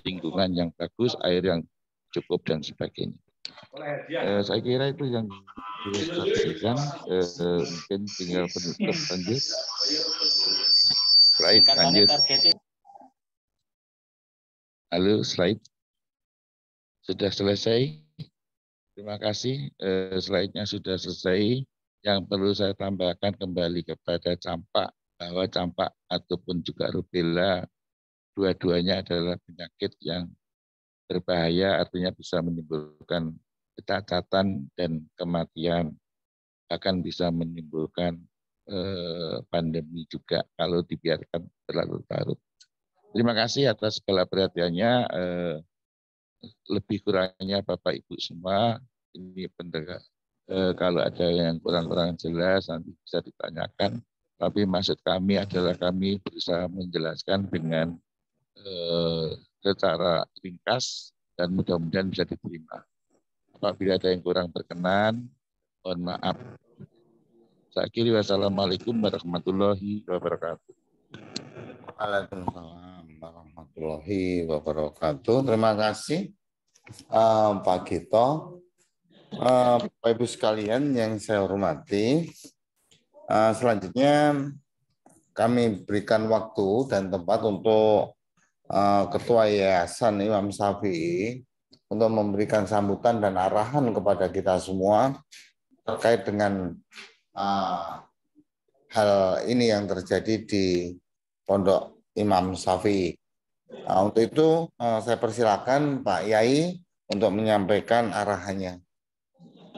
lingkungan yang bagus, air yang cukup dan sebagainya. Saya kira itu yang bisa saya berikan. Mungkin tinggal penutup lanjut. Slide lanjut. Halo, slide. Sudah selesai. Terima kasih. Slide-nya sudah selesai. Yang perlu saya tambahkan kembali kepada campak, bahwa campak ataupun juga rubella, dua-duanya adalah penyakit yang berbahaya, artinya bisa menimbulkan kecacatan dan kematian, bahkan bisa menimbulkan pandemi juga kalau dibiarkan berlarut-larut. Terima kasih atas segala perhatiannya. Lebih kurangnya Bapak Ibu semua, ini pendengar. Kalau ada yang kurang-kurang jelas nanti bisa ditanyakan. Tapi maksud kami adalah kami berusaha menjelaskan dengan secara ringkas dan mudah-mudahan bisa diterima. Apabila ada yang kurang berkenan, mohon maaf. Saya kira wassalamualaikum warahmatullahi wabarakatuh. Waalaikumsalam warahmatullahi wabarakatuh. Terima kasih Pak Gito. Bapak Ibu sekalian yang saya hormati, selanjutnya kami berikan waktu dan tempat untuk Ketua Yayasan Imam Syafi'i untuk memberikan sambutan dan arahan kepada kita semua terkait dengan hal ini yang terjadi di Pondok Imam Syafi'i. Untuk itu saya persilakan Pak Yai untuk menyampaikan arahannya.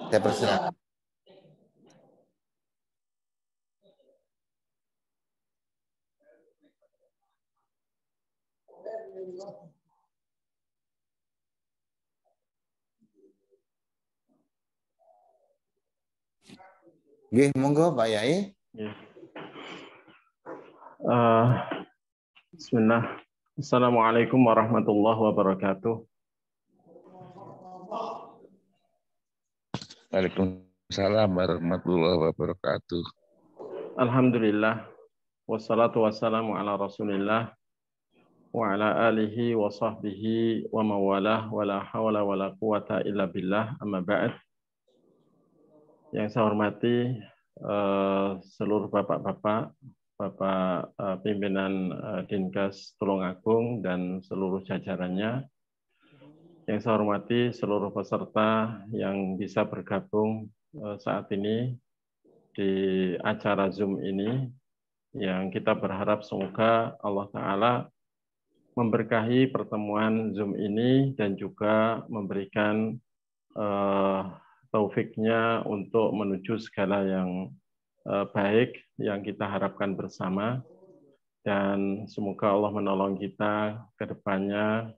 Saya persilakan. Nggih, monggo Pak Yai. Bismillah. Assalamualaikum warahmatullahi wabarakatuh. Waalaikumsalam warahmatullahi wabarakatuh. Alhamdulillah. Wassalatu wassalamu ala rasulillah wa ala alihi wa sahbihi wa mawalah wa la hawla wa la quwata illa billah, amma ba'd. Yang saya hormati seluruh bapak-bapak, Bapak pimpinan Dinkes Tulungagung dan seluruh jajarannya. Yang saya hormati seluruh peserta yang bisa bergabung saat ini di acara Zoom ini, yang kita berharap semoga Allah Ta'ala memberkahi pertemuan Zoom ini dan juga memberikan taufiknya untuk menuju segala yang baik yang kita harapkan bersama, dan semoga Allah menolong kita ke depannya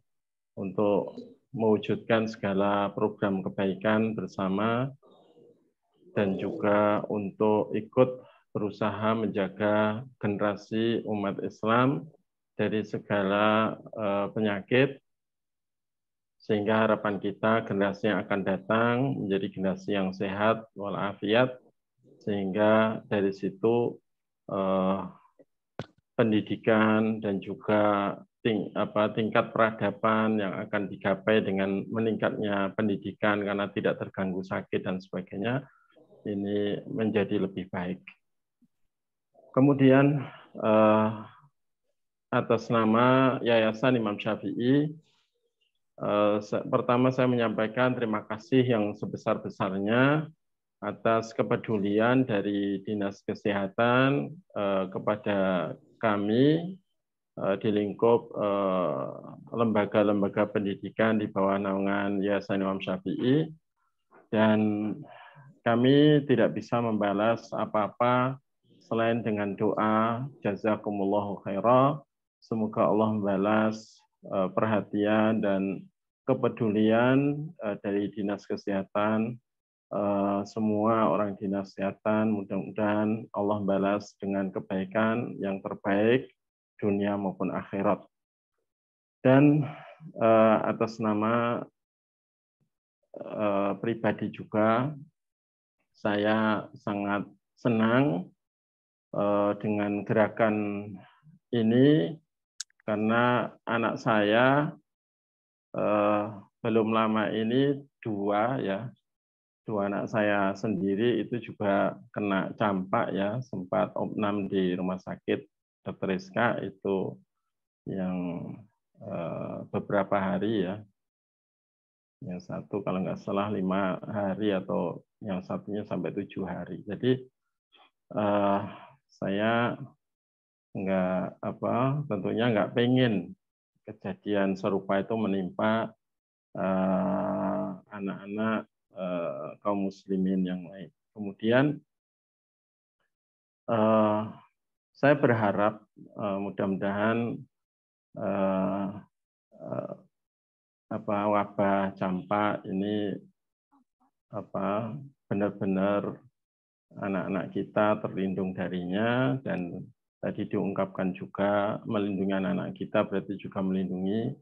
untuk mewujudkan segala program kebaikan bersama dan juga untuk ikut berusaha menjaga generasi umat Islam dari segala penyakit, sehingga harapan kita generasi yang akan datang menjadi generasi yang sehat walafiat, sehingga dari situ pendidikan dan juga tingkat peradaban yang akan digapai dengan meningkatnya pendidikan karena tidak terganggu sakit dan sebagainya, ini menjadi lebih baik. Kemudian atas nama Yayasan Imam Syafi'i, pertama saya menyampaikan terima kasih yang sebesar-besarnya atas kepedulian dari Dinas Kesehatan kepada kami di lingkup lembaga-lembaga pendidikan di bawah naungan Yayasan Imam Syafi'i, dan kami tidak bisa membalas apa-apa selain dengan doa jazakumullahu khairah, semoga Allah membalas perhatian dan kepedulian dari Dinas Kesehatan, semua orang Dinas Kesehatan. Mudah-mudahan Allah balas dengan kebaikan yang terbaik dunia maupun akhirat. Dan atas nama pribadi juga, saya sangat senang dengan gerakan ini, karena anak saya belum lama ini dua anak saya sendiri itu juga kena campak ya, sempat opnam di rumah sakit Dr. Rizka itu yang beberapa hari ya, yang satu kalau nggak salah 5 hari atau yang satunya sampai 7 hari. Jadi saya tentunya nggak pengen kejadian serupa itu menimpa anak-anak kaum muslimin yang lain. Kemudian saya berharap mudah-mudahan wabah campak ini benar-benar anak-anak kita terlindung darinya, dan tadi diungkapkan juga melindungi anak-anak kita berarti juga melindungi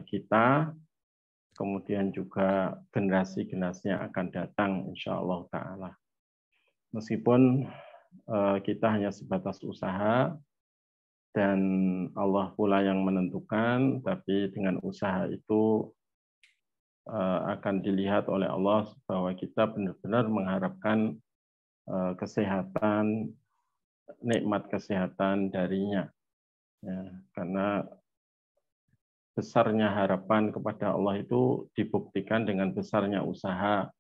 kita, kemudian juga generasi-generasi yang akan datang insya Allah ta'ala. Meskipun kita hanya sebatas usaha, dan Allah pula yang menentukan, tapi dengan usaha itu akan dilihat oleh Allah bahwa kita benar-benar mengharapkan kesehatan, nikmat kesehatan darinya. Ya, karena besarnya harapan kepada Allah itu dibuktikan dengan besarnya usaha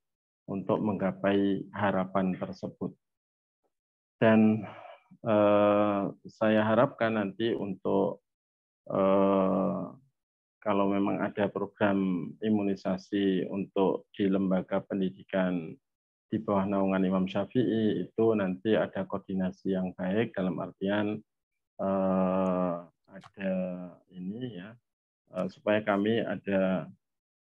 untuk menggapai harapan tersebut. Dan saya harapkan nanti untuk kalau memang ada program imunisasi untuk di lembaga pendidikan di bawah naungan Imam Syafi'i, itu nanti ada koordinasi yang baik dalam artian ada ini ya, supaya kami ada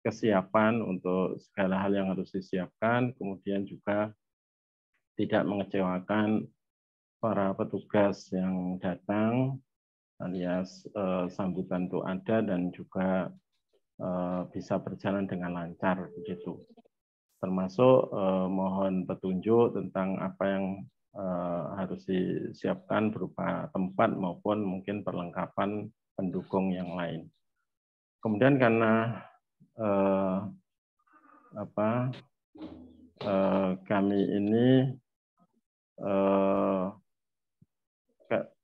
kesiapan untuk segala hal yang harus disiapkan, kemudian juga tidak mengecewakan para petugas yang datang, alias sambutan itu ada dan juga bisa berjalan dengan lancar begitu. Termasuk mohon petunjuk tentang apa yang harus disiapkan berupa tempat maupun mungkin perlengkapan pendukung yang lain. Kemudian karena kami ini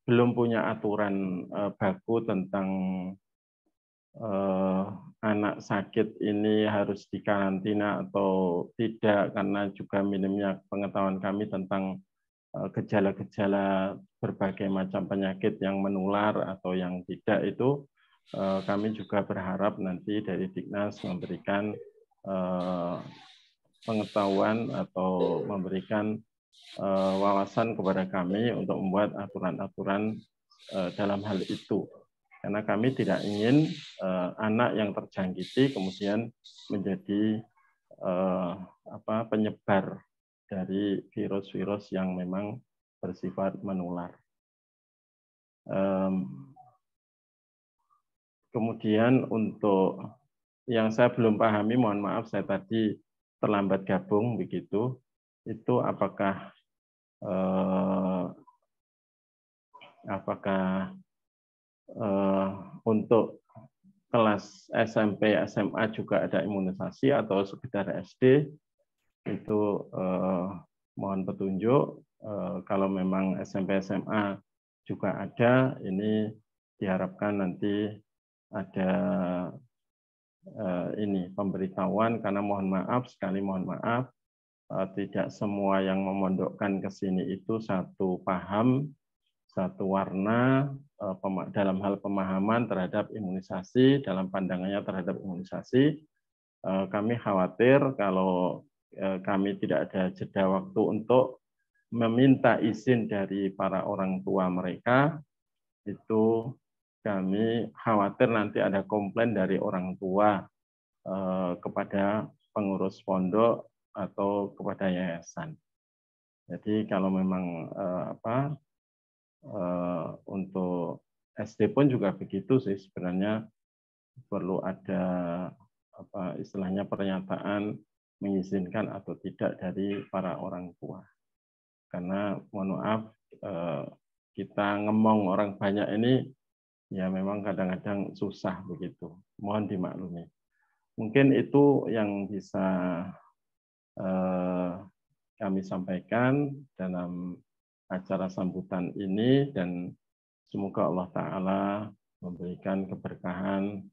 belum punya aturan baku tentang anak sakit ini harus dikarantina atau tidak, karena juga minimnya pengetahuan kami tentang gejala-gejala berbagai macam penyakit yang menular atau yang tidak itu, kami juga berharap nanti dari Dignas memberikan pengetahuan atau memberikan wawasan kepada kami untuk membuat aturan-aturan dalam hal itu. Karena kami tidak ingin anak yang terjangkiti kemudian menjadi penyebar dari virus-virus yang memang bersifat menular. Kemudian untuk yang saya belum pahami, mohon maaf saya tadi terlambat gabung begitu, itu apakah untuk kelas SMP, SMA juga ada imunisasi atau sekedar SD, itu mohon petunjuk. Kalau memang SMP, SMA juga ada, ini diharapkan nanti ada ini pemberitahuan, karena mohon maaf, tidak semua yang memondokkan ke sini itu satu paham, satu warna dalam hal pemahaman terhadap imunisasi, dalam pandangannya terhadap imunisasi. Kami khawatir kalau kami tidak ada jeda waktu untuk meminta izin dari para orang tua mereka, itu kami khawatir nanti ada komplain dari orang tua kepada pengurus pondok atau kepada yayasan. Jadi kalau memang untuk SD pun juga begitu sih, sebenarnya perlu ada istilahnya pernyataan mengizinkan atau tidak dari para orang tua. Karena mohon maaf, kita ngemong orang banyak ini ya memang kadang-kadang susah begitu. Mohon dimaklumi. Mungkin itu yang bisa kami sampaikan dalam acara sambutan ini, dan semoga Allah Ta'ala memberikan keberkahan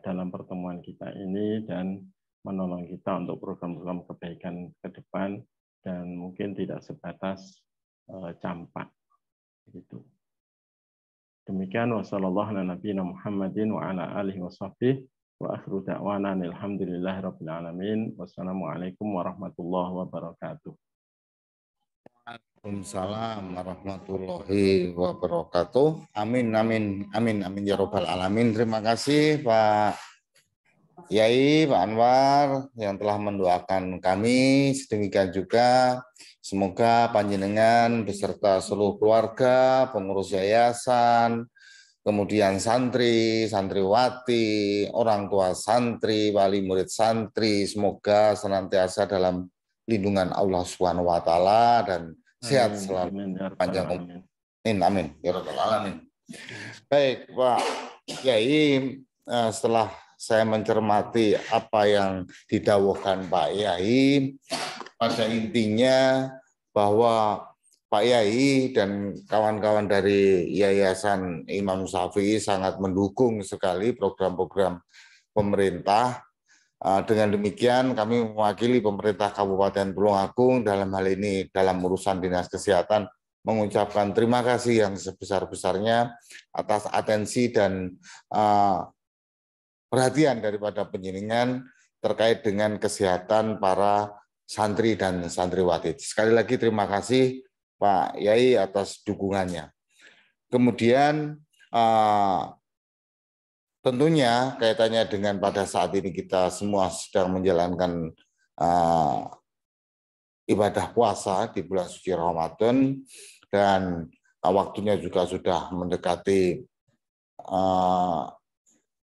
dalam pertemuan kita ini dan menolong kita untuk program-program kebaikan ke depan, dan mungkin tidak sebatas campak. Begitu. Demikian wassallallahu ala nabiyina Muhammadin wa ala alihi washabbihi wa akhiru da'wana alhamdulillahirabbil alamin. Wassalamualaikum warahmatullahi wabarakatuh. Waalaikumsalam warahmatullahi wabarakatuh. Amin amin amin amin ya rabbal alamin. Terima kasih Pak Yai, Pak Anwar yang telah mendoakan kami. Sedemikian juga semoga panjenengan beserta seluruh keluarga, pengurus yayasan, kemudian santri, santriwati, orang tua santri, wali murid santri, semoga senantiasa dalam lindungan Allah Subhanahu wa taala dan sehat selalu panjang umur. Amin ya rabbal alamin. Baik, Pak Yai, setelah saya mencermati apa yang didawuhkan Pak Yai, pada intinya bahwa Pak Yai dan kawan-kawan dari Yayasan Imam Syafi'i sangat mendukung sekali program-program pemerintah. Dengan demikian kami mewakili pemerintah Kabupaten Tulungagung dalam hal ini dalam urusan Dinas Kesehatan mengucapkan terima kasih yang sebesar-besarnya atas atensi dan perhatian daripada penjenengan terkait dengan kesehatan para santri dan santriwati. Sekali lagi terima kasih Pak Yai atas dukungannya. Kemudian tentunya kaitannya dengan pada saat ini kita semua sedang menjalankan ibadah puasa di bulan suci Ramadan, dan waktunya juga sudah mendekati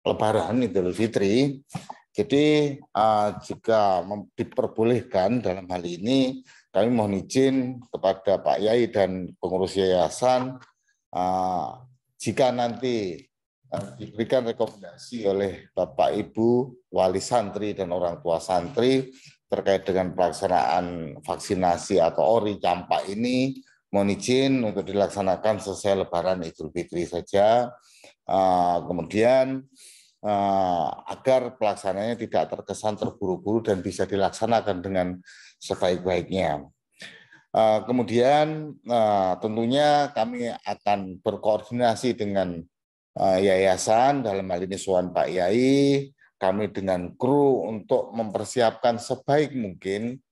Lebaran Idul Fitri. Jadi jika diperbolehkan dalam hal ini, kami mohon izin kepada Pak Yai dan pengurus yayasan, jika nanti diberikan rekomendasi oleh Bapak Ibu, wali santri dan orang tua santri terkait dengan pelaksanaan vaksinasi atau ORI campak ini, mohon izin untuk dilaksanakan selesai Lebaran Idul Fitri saja. Kemudian agar pelaksananya tidak terkesan terburu-buru dan bisa dilaksanakan dengan sebaik-baiknya. Kemudian tentunya kami akan berkoordinasi dengan yayasan, dalam hal ini Suwan Pak Yai, kami dengan kru untuk mempersiapkan sebaik mungkin,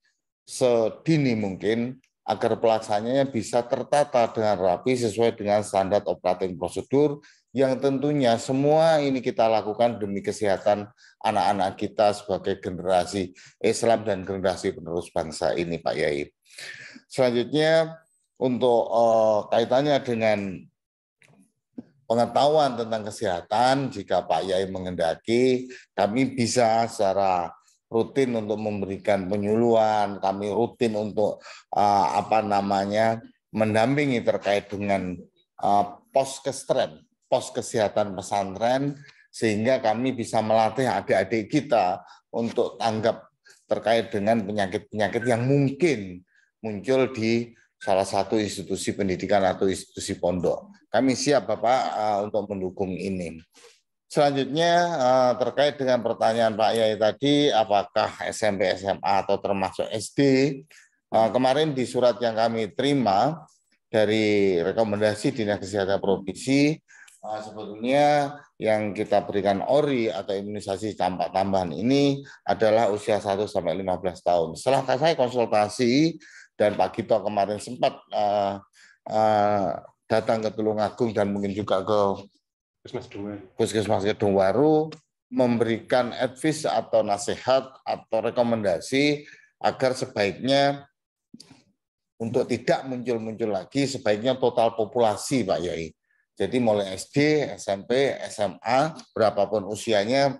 sedini mungkin, agar pelaksananya bisa tertata dengan rapi sesuai dengan standar operating prosedur yang tentunya semua ini kita lakukan demi kesehatan anak-anak kita sebagai generasi Islam dan generasi penerus bangsa ini, Pak Yai. Selanjutnya untuk kaitannya dengan pengetahuan tentang kesehatan, jika Pak Yai mengendaki, kami bisa secara rutin untuk memberikan penyuluhan, kami rutin untuk mendampingi terkait dengan pos kesehatan pesantren, sehingga kami bisa melatih adik-adik kita untuk tanggap terkait dengan penyakit-penyakit yang mungkin muncul di salah satu institusi pendidikan atau institusi pondok. Kami siap Bapak untuk mendukung ini. Selanjutnya terkait dengan pertanyaan Pak Yai tadi, apakah SMP, SMA atau termasuk SD? Kemarin di surat yang kami terima dari rekomendasi Dinas Kesehatan Provinsi, sebetulnya yang kita berikan ORI atau imunisasi campak tambahan ini adalah usia 1 sampai 15 tahun. Setelah saya konsultasi dan Pak Gito kemarin sempat datang ke Tulungagung dan mungkin juga ke Puskesmas Kedungwaru, memberikan advice atau nasihat atau rekomendasi agar sebaiknya untuk tidak muncul-muncul lagi, sebaiknya total populasi Pak Yai. Jadi mulai SD, SMP, SMA, berapapun usianya,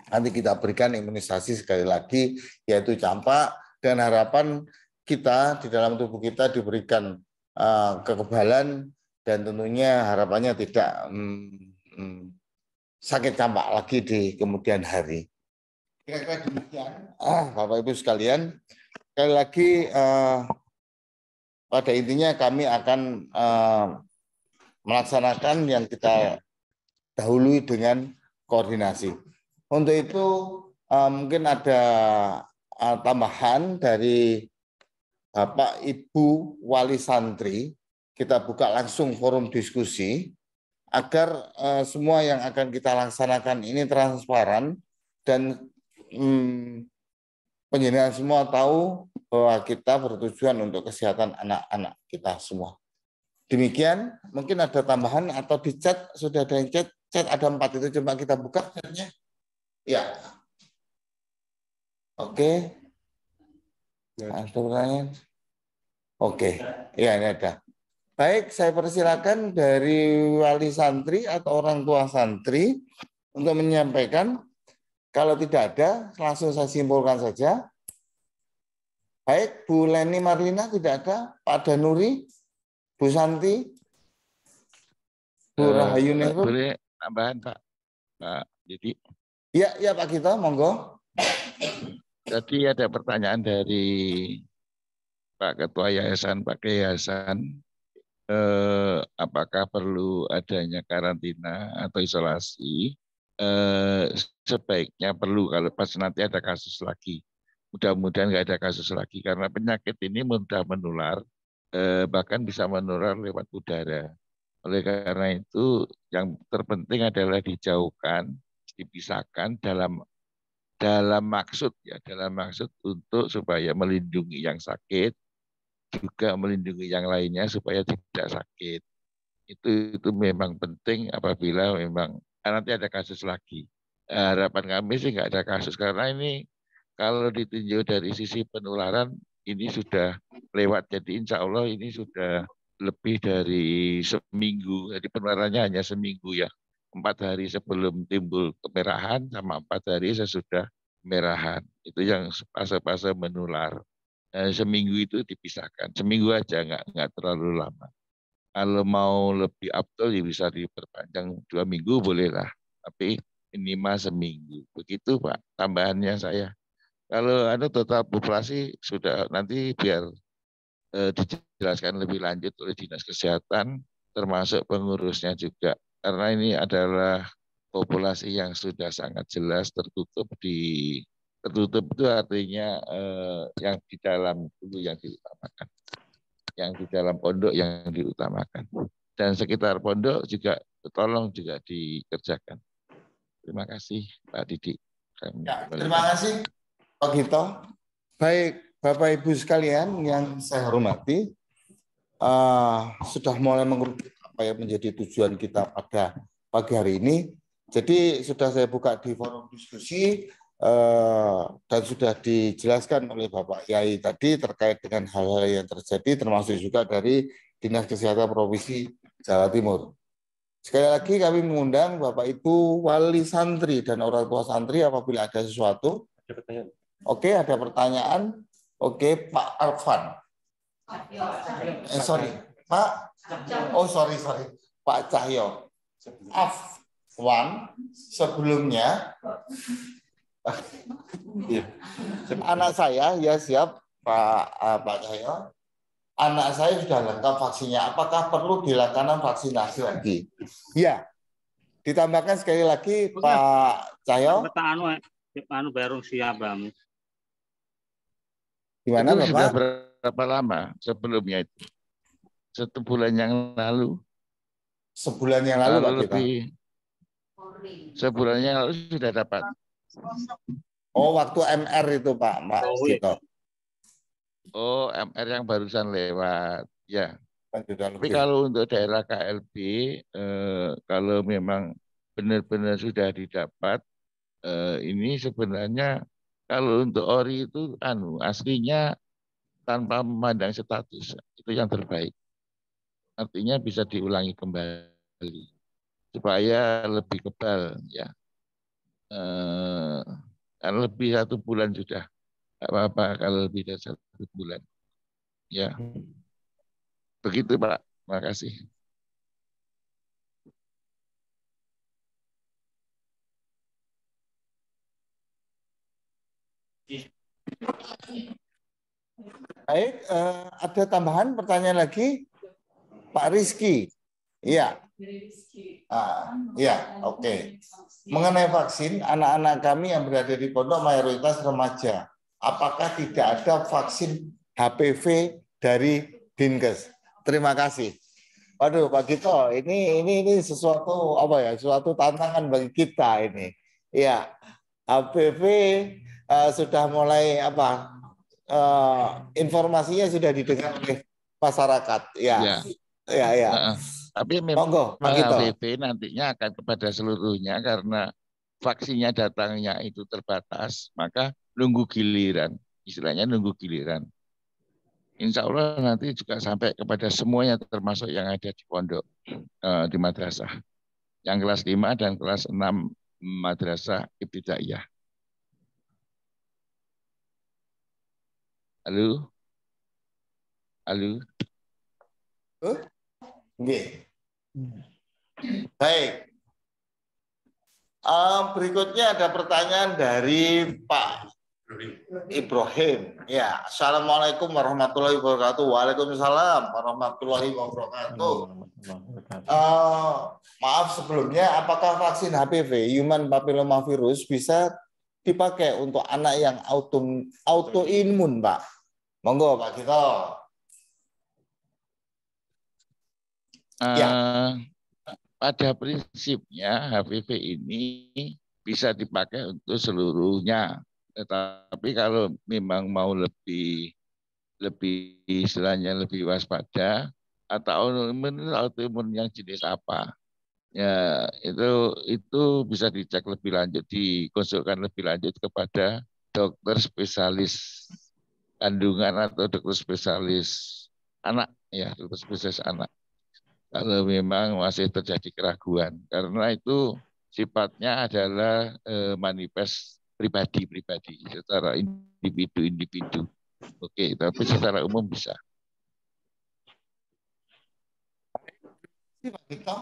nanti kita berikan imunisasi sekali lagi, yaitu campak, dan harapan kita di dalam tubuh kita diberikan kekebalan, dan tentunya harapannya tidak sakit campak lagi di kemudian hari. Kira-kira demikian, Bapak Ibu sekalian. Sekali lagi, pada intinya kami akan melaksanakan yang kita dahului dengan koordinasi. Untuk itu mungkin ada tambahan dari Bapak Ibu Wali Santri, kita buka langsung forum diskusi agar semua yang akan kita laksanakan ini transparan dan penjenengan semua tahu bahwa kita bertujuan untuk kesehatan anak-anak kita semua. Demikian, mungkin ada tambahan atau di chat, sudah ada yang chat ada 4 itu, coba kita buka chatnya. Ya. Oke. Ada pertanyaan? Oke, ya ini ada. Baik, saya persilakan dari wali santri atau orang tua santri untuk menyampaikan. Kalau tidak ada, langsung saya simpulkan saja. Baik, Bu Leni Marlina tidak ada, Pak Danuri, Bu Santi, Bu Rahayu Nehru. Boleh tambahan Pak Didi? Ya, ya Pak Gito, monggo. Tadi ada pertanyaan dari Pak Ketua Yayasan, Pak Yayasan, apakah perlu adanya karantina atau isolasi? Sebaiknya perlu kalau pas nanti ada kasus lagi. Mudah-mudahan nggak ada kasus lagi karena penyakit ini mudah menular, bahkan bisa menular lewat udara. Oleh karena itu yang terpenting adalah dijauhkan, dipisahkan dalam maksud untuk supaya melindungi yang sakit, juga melindungi yang lainnya supaya tidak sakit. Itu memang penting apabila memang nanti ada kasus lagi. Harapan kami sih nggak ada kasus karena ini kalau ditinjau dari sisi penularan ini sudah lewat. Jadi insya Allah ini sudah lebih dari seminggu. Jadi penularannya hanya seminggu ya. 4 hari sebelum timbul kemerahan sama 4 hari sesudah kemerahan. Itu yang fase-fase menular. Seminggu itu dipisahkan. Seminggu aja nggak terlalu lama. Kalau mau lebih afdol ya bisa diperpanjang 2 minggu bolehlah. Tapi minimal seminggu. Begitu Pak tambahannya saya. Kalau total populasi sudah nanti biar dijelaskan lebih lanjut oleh Dinas Kesehatan termasuk pengurusnya juga. Karena ini adalah populasi yang sudah sangat jelas tertutup itu artinya yang di dalam dulu yang diutamakan. Yang di dalam pondok yang diutamakan. Dan sekitar pondok juga tolong juga dikerjakan. Terima kasih Pak Didi. Ya, terima kasih Pak Gito. Baik, Bapak Ibu sekalian yang saya hormati, sudah mulai mengerucut apa yang menjadi tujuan kita pada pagi hari ini. Jadi sudah saya buka di forum diskusi dan sudah dijelaskan oleh Bapak Yai tadi terkait dengan hal-hal yang terjadi, termasuk juga dari Dinas Kesehatan Provinsi Jawa Timur. Sekali lagi kami mengundang Bapak Ibu Wali Santri dan orang tua santri apabila ada sesuatu. Ada pertanyaan. Oke, ada pertanyaan. Oke, Pak Arfan. Sorry, Pak. Oh, sorry. Pak Cahyo. Afwan sebelumnya. Anak saya, ya siap Pak Cahyo. Anak saya sudah lengkap vaksinnya. Apakah perlu dilakukan vaksinasi lagi? Ya. Ditambahkan sekali lagi Pak Cahyo. Anu baru siap Bang. Gimana itu sudah Bapak? berapa lama sebelumnya itu? 1 bulan yang lalu. Sebulan yang lalu Pak Kalau Gito. lebih sebulan yang lalu sudah dapat. Oh, waktu MR itu Pak Gito. Oh, MR yang barusan lewat. Ya. Kan sudah Tapi lebih. kalau untuk daerah KLB, kalau memang benar-benar sudah didapat, ini sebenarnya kalau untuk ori itu aslinya tanpa memandang status, itu yang terbaik. Artinya bisa diulangi kembali supaya lebih kebal ya. Lebih 1 bulan sudah, nggak apa-apa kalau lebih dari 1 bulan. Ya, begitu Pak. Terima kasih. Baik, ada tambahan pertanyaan lagi, Pak Rizky. Iya. Iya, oke. Mengenai vaksin, anak-anak kami yang berada di pondok mayoritas remaja. Apakah tidak ada vaksin HPV dari Dinkes? Terima kasih. Waduh, Pak Gito, ini sesuatu apa ya? Suatu tantangan bagi kita ini. Iya, HPV sudah mulai apa? Informasinya sudah didengar oleh masyarakat. Ya. Ya. Tapi memang Monggo, Pak Gito. HPV nantinya akan kepada seluruhnya karena vaksinnya datangnya itu terbatas, maka nunggu giliran. Istilahnya nunggu giliran. Insya Allah nanti juga sampai kepada semuanya termasuk yang ada di pondok, di madrasah. Yang kelas 5 dan kelas 6 madrasah ibtidaiyah. Halo? Baik. Berikutnya ada pertanyaan dari Pak Ibrahim. Ya, Assalamualaikum warahmatullahi wabarakatuh. Waalaikumsalam warahmatullahi wabarakatuh. Maaf sebelumnya, apakah vaksin HPV Human Papillomavirus bisa dipakai untuk anak yang autoimun, Pak? Monggo, Pak Gito. Pada prinsipnya HPV ini bisa dipakai untuk seluruhnya. Tetapi kalau memang mau lebih istilahnya lebih waspada, atau autoimun yang jenis apa, ya itu bisa dicek lebih lanjut, dikonsulkan lebih lanjut kepada dokter spesialis kandungan atau dokter spesialis anak, ya dokter spesialis anak. Kalau memang masih terjadi keraguan, karena itu sifatnya adalah manifest pribadi-pribadi secara individu-individu. Oke, tapi secara umum bisa. Pak Gito,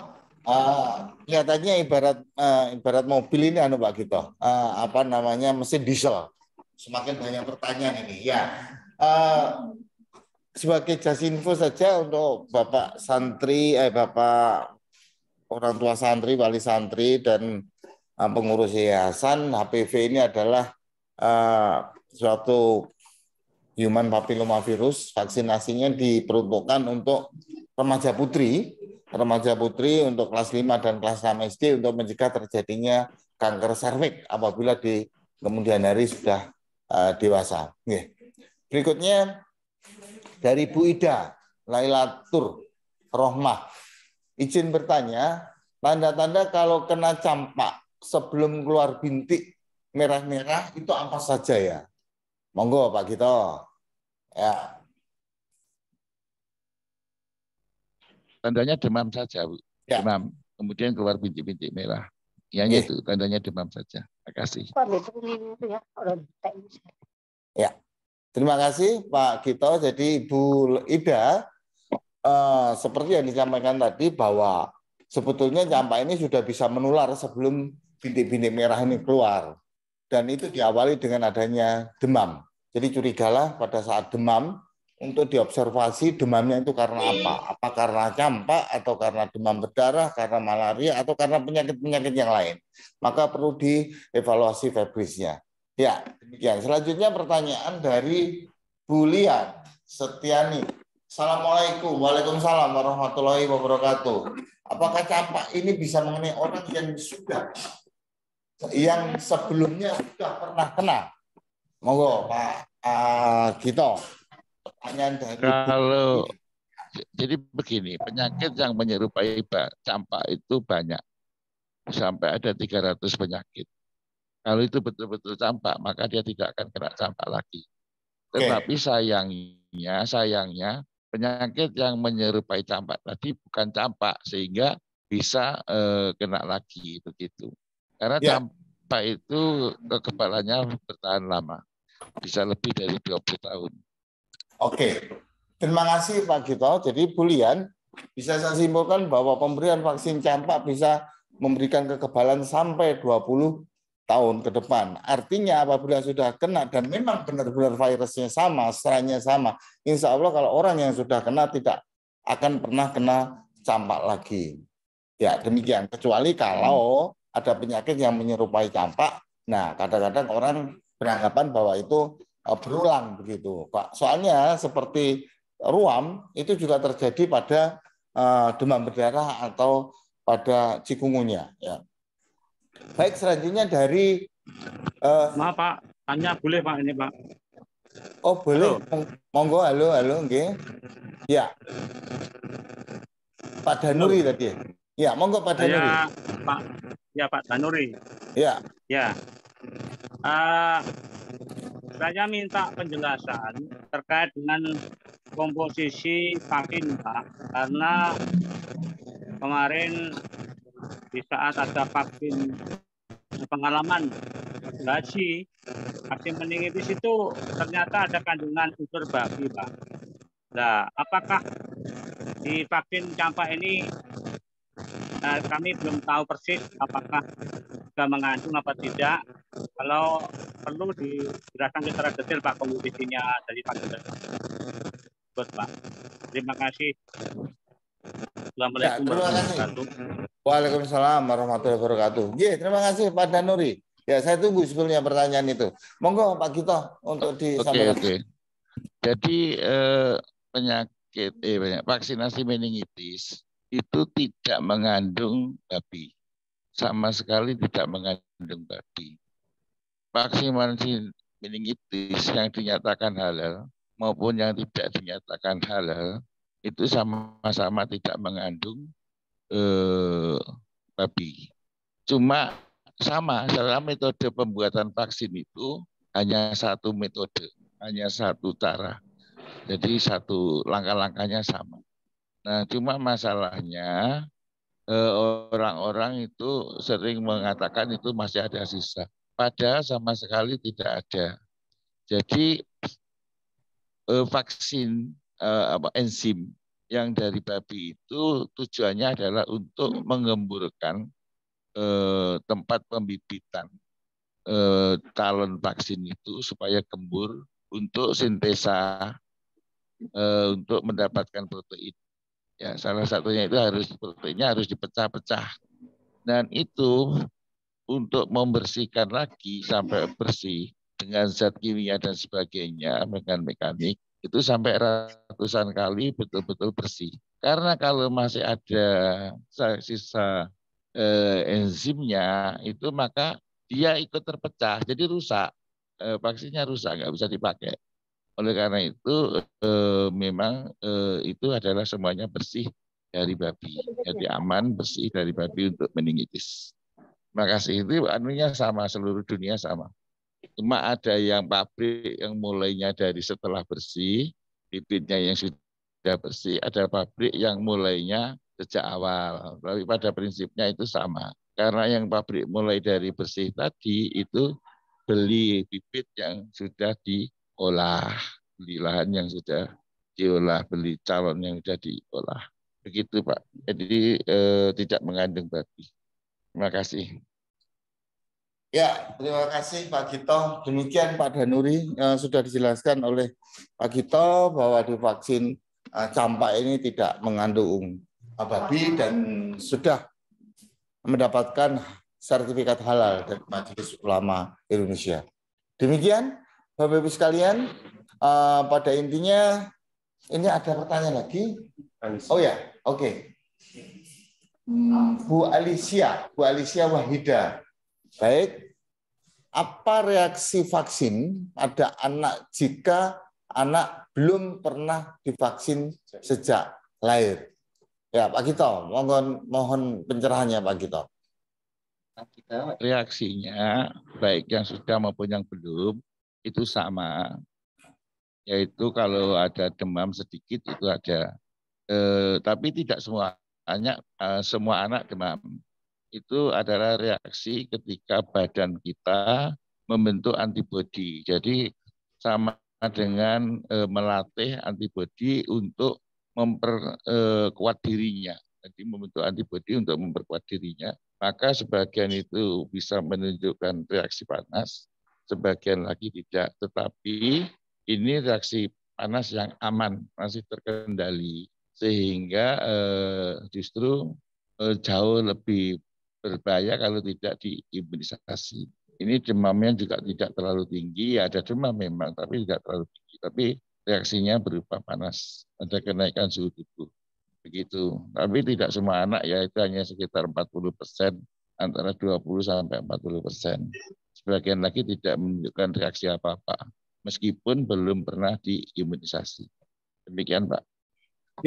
kelihatannya ibarat mobil ini Pak Gito, apa namanya, mesin diesel. Semakin banyak pertanyaan ini. Ya, sebagai just info saja untuk Bapak santri, Bapak orang tua santri, wali santri dan pengurus yayasan, HPV ini adalah suatu human papillomavirus. Vaksinasinya diperuntukkan untuk remaja putri untuk kelas 5 dan kelas 6 SD untuk mencegah terjadinya kanker serviks apabila di kemudian hari sudah dewasa. Berikutnya dari Bu Ida Lailatur Rohmah. Izin bertanya, tanda-tanda kalau kena campak sebelum keluar bintik merah-merah itu apa saja ya? Monggo Pak Gito. Ya. Tandanya demam saja, Bu. Ya. Demam, kemudian keluar bintik-bintik merah. Yang itu tandanya demam saja. Terima kasih. Ya. Terima kasih Pak Gito. Jadi Ibu Ida, seperti yang disampaikan tadi bahwa sebetulnya campak ini sudah bisa menular sebelum bintik-bintik merah ini keluar. Dan itu diawali dengan adanya demam. Jadi curigalah pada saat demam, untuk diobservasi demamnya itu karena apa? Apa karena campak atau karena demam berdarah, karena malaria atau karena penyakit-penyakit yang lain. Maka perlu dievaluasi febrisnya. Ya, demikian. Selanjutnya pertanyaan dari Bu Lian Setiani. Assalamualaikum. Waalaikumsalam warahmatullahi wabarakatuh. Apakah campak ini bisa mengenai orang yang sebelumnya sudah pernah kena? Monggo Pak Gito. Pertanyaan dari Kalau jadi begini, penyakit yang menyerupai campak itu banyak. Sampai ada 300 penyakit. Kalau itu betul-betul campak, maka dia tidak akan kena campak lagi. Tetapi sayangnya penyakit yang menyerupai campak tadi bukan campak sehingga bisa kena lagi begitu. Karena campak itu kekebalannya bertahan lama, bisa lebih dari 20 tahun. Oke, terima kasih Pak Gito. Jadi Bu Lian, bisa saya simpulkan bahwa pemberian vaksin campak bisa memberikan kekebalan sampai 20 tahun ke depan. Artinya apabila sudah kena dan memang benar-benar virusnya sama, strainnya sama, insya Allah kalau orang yang sudah kena tidak akan pernah kena campak lagi. Ya demikian, kecuali kalau ada penyakit yang menyerupai campak, nah kadang-kadang orang beranggapan bahwa itu berulang begitu, Pak. Soalnya seperti ruam itu juga terjadi pada demam berdarah atau pada chikungunya. Ya. Baik, selanjutnya dari Maaf Pak, tanya boleh Pak ini Pak? Oh boleh, monggo, halo, nggih. Ya, Pak Danuri tadi. Ya, monggo Pak Danuri. Pak Danuri. Ya. Ya. Saya minta penjelasan terkait dengan komposisi vaksin Pak, karena kemarin di saat ada vaksin pengalaman haji, vaksin meningitis itu ternyata ada kandungan unsur babi Pak. Nah, apakah di vaksin campak ini kami belum tahu persis apakah sudah mengandung apa tidak. Kalau perlu dijelaskan secara detail Pak komposisinya dari vaksin tersebut Pak. Terima kasih. Assalamualaikum warahmatullahi wabarakatuh. Waalaikumsalam warahmatullahi wabarakatuh. Terima kasih Pak Danuri. Ya, saya tunggu sebelumnya pertanyaan itu. Monggo Pak Gito untuk disampaikan. Oke. Jadi vaksinasi meningitis itu tidak mengandung babi. Sama sekali tidak mengandung babi. Vaksinasi meningitis yang dinyatakan halal maupun yang tidak dinyatakan halal itu sama-sama tidak mengandung babi. Cuma sama, dalam metode pembuatan vaksin itu hanya satu metode, hanya satu cara. Jadi satu langkah-langkahnya sama. Nah, cuma masalahnya orang-orang itu sering mengatakan itu masih ada sisa. Padahal sama sekali tidak ada. Jadi vaksin enzim yang dari babi itu tujuannya adalah untuk mengemburkan tempat pembibitan calon vaksin itu supaya gembur untuk sintesa untuk mendapatkan protein. Ya, salah satunya itu proteinnya harus dipecah-pecah. Dan itu untuk membersihkan lagi sampai bersih dengan zat kimia dan sebagainya, mekanik itu sampai ratusan kali betul-betul bersih. Karena kalau masih ada sisa enzimnya itu maka dia ikut terpecah, jadi rusak, vaksinnya rusak, nggak bisa dipakai. Oleh karena itu memang itu adalah semuanya bersih dari babi, jadi aman bersih dari babi untuk meningitis. Terima kasih. Itu anunya sama, seluruh dunia sama. Cuma ada yang pabrik yang mulainya dari setelah bersih, bibitnya yang sudah bersih, ada pabrik yang mulainya sejak awal. Tapi pada prinsipnya itu sama. Karena yang pabrik mulai dari bersih tadi itu beli bibit yang sudah diolah, beli lahan yang sudah diolah, beli calon yang sudah diolah. Begitu Pak. Jadi tidak mengandung babi. Terima kasih. Ya, terima kasih Pak Gito. Demikian Pak Danuri, sudah dijelaskan oleh Pak Gito bahwa di vaksin campak ini tidak mengandung babi dan sudah mendapatkan sertifikat halal dari Majelis Ulama Indonesia. Demikian Bapak Ibu sekalian, pada intinya ini ada pertanyaan lagi. Oh ya, oke. Bu Alicia Wahida. Baik, apa reaksi vaksin pada anak jika anak belum pernah divaksin sejak lahir? Ya, Pak Gito, mohon pencerahannya Pak Gito. Reaksinya baik yang sudah maupun yang belum itu sama, yaitu kalau ada demam sedikit itu ada, tapi tidak semua anak demam. Itu adalah reaksi ketika badan kita membentuk antibodi. Jadi sama dengan melatih antibodi untuk memperkuat dirinya. Jadi membentuk antibodi untuk memperkuat dirinya. Maka sebagian itu bisa menunjukkan reaksi panas, sebagian lagi tidak. Tetapi ini reaksi panas yang aman, masih terkendali. Sehingga justru jauh lebih berbahaya kalau tidak diimunisasi. Ini demamnya juga tidak terlalu tinggi, ada demam memang, tapi tidak terlalu tinggi. Tapi reaksinya berupa panas, ada kenaikan suhu tubuh. Begitu. Tapi tidak semua anak ya, itu hanya sekitar 40%, antara 20 sampai 40%. Sebagian lagi tidak menunjukkan reaksi apa-apa, meskipun belum pernah diimunisasi. Demikian Pak.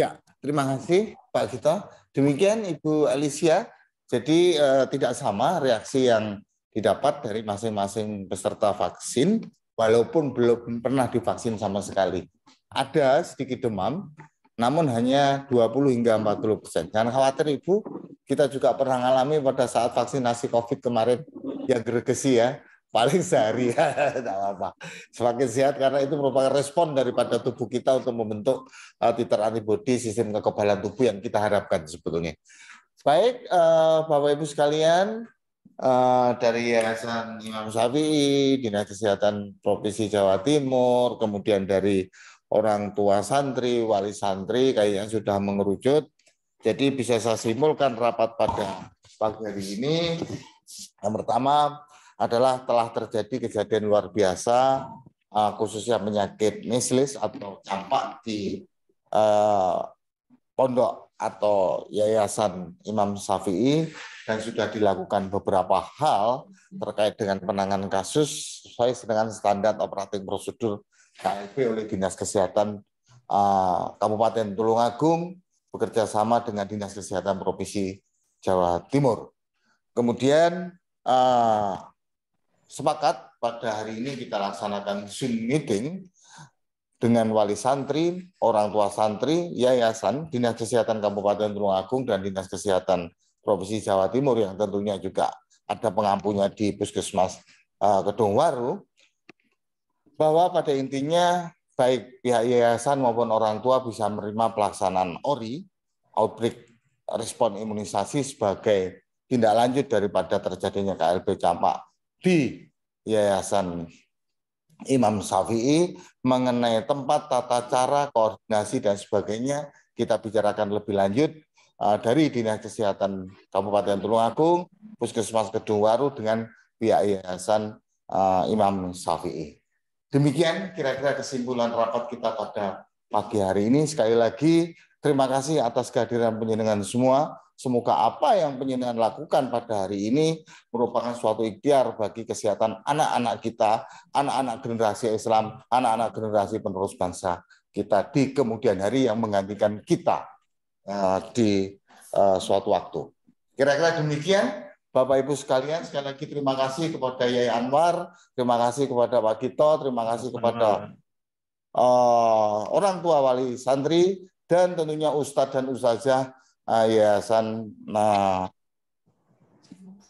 Ya, terima kasih Pak Gito. Demikian Ibu Alicia. Jadi tidak sama reaksi yang didapat dari masing-masing peserta vaksin, walaupun belum pernah divaksin sama sekali. Ada sedikit demam, namun hanya 20 hingga 40%. Jangan khawatir Ibu, kita juga pernah mengalami pada saat vaksinasi COVID kemarin yang gregesi ya, paling sehari ya, tidak apa-apa. Semakin sehat karena itu merupakan respon daripada tubuh kita untuk membentuk titer antibodi sistem kekebalan tubuh yang kita harapkan sebetulnya. Baik, Bapak Ibu sekalian, dari Yayasan Imam Syafi'i, Dinas Kesehatan Provinsi Jawa Timur, kemudian dari orang tua santri, wali santri kayaknya sudah mengerucut. Jadi bisa saya simpulkan rapat pada pagi hari ini. Yang pertama adalah telah terjadi kejadian luar biasa, khususnya penyakit measles atau campak di pondok atau Yayasan Imam Syafi'i, dan sudah dilakukan beberapa hal terkait dengan penanganan kasus sesuai dengan standar operating prosedur KLB oleh Dinas Kesehatan Kabupaten Tulungagung bekerja sama dengan Dinas Kesehatan Provinsi Jawa Timur. Kemudian sepakat pada hari ini kita laksanakan Zoom meeting dengan wali santri, orang tua santri, yayasan, Dinas Kesehatan Kabupaten Tulungagung, dan Dinas Kesehatan Provinsi Jawa Timur yang tentunya juga ada pengampunya di Puskesmas Kedungwaru, bahwa pada intinya baik pihak yayasan maupun orang tua bisa menerima pelaksanaan ORI, Outbreak Respon Imunisasi, sebagai tindak lanjut daripada terjadinya KLB campak di Yayasan Imam Syafi'i mengenai tempat, tata cara, koordinasi, dan sebagainya. Kita bicarakan lebih lanjut dari Dinas Kesehatan Kabupaten Tulungagung, Puskesmas Kedungwaru dengan pihak Yayasan Imam Syafi'i. Demikian kira-kira kesimpulan rapat kita pada pagi hari ini. Sekali lagi, terima kasih atas kehadiran penjenengan semua. Semoga apa yang penjenengan lakukan pada hari ini merupakan suatu ikhtiar bagi kesehatan anak-anak kita, anak-anak generasi Islam, anak-anak generasi penerus bangsa kita di kemudian hari yang menggantikan kita di suatu waktu. Kira-kira demikian, Bapak Ibu sekalian. Sekali lagi terima kasih kepada Yai Anwar, terima kasih kepada Pak Gito, terima kasih kepada orang tua wali santri, dan tentunya Ustadz dan Ustazah Yayasan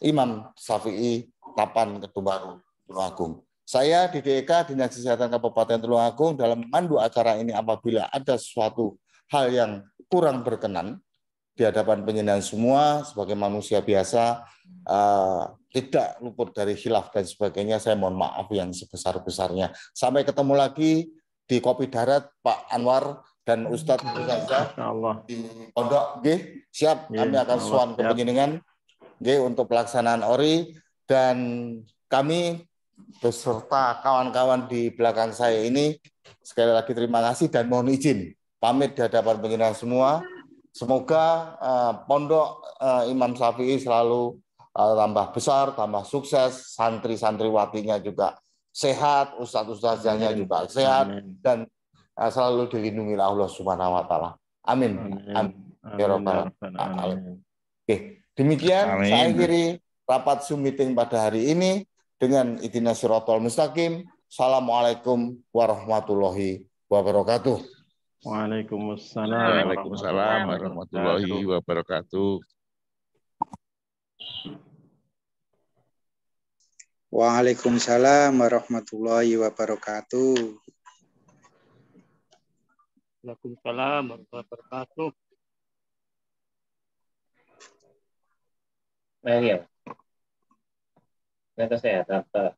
Imam Syafi'i Tapan Kedungwaru Tulungagung. Saya di DEK, Dinas Kesehatan Kabupaten Tulungagung, dalam memandu acara ini apabila ada suatu hal yang kurang berkenan di hadapan penjenengan semua sebagai manusia biasa, tidak luput dari khilaf dan sebagainya. Saya mohon maaf yang sebesar-besarnya. Sampai ketemu lagi di Kopi Darat, Pak Anwar dan Ustadz Ustazah Insyaallah. di pondok. Nggih, siap. Kami akan sowan ke panjenengan untuk pelaksanaan ORI, dan kami beserta kawan-kawan di belakang saya ini sekali lagi terima kasih dan mohon izin pamit di hadapan panjenengan semua. Semoga pondok Imam Syafi'i selalu tambah besar, tambah sukses, santri-santriwatinya juga sehat, ustadz-ustazahnya juga sehat, dan selalu dilindungi oleh Allah Subhanahu wa taala. Amin. Oke, demikian saya akhiri rapat Zoom meeting pada hari ini dengan ihdinas siratal mustaqim. Assalamualaikum warahmatullahi wabarakatuh. Waalaikumsalam warahmatullahi wabarakatuh. Waalaikumsalam warahmatullahi wabarakatuh. Waalaikumsalam warahmatullahi wabarakatuh. Nah, iya. Yang kesehatan, Pak.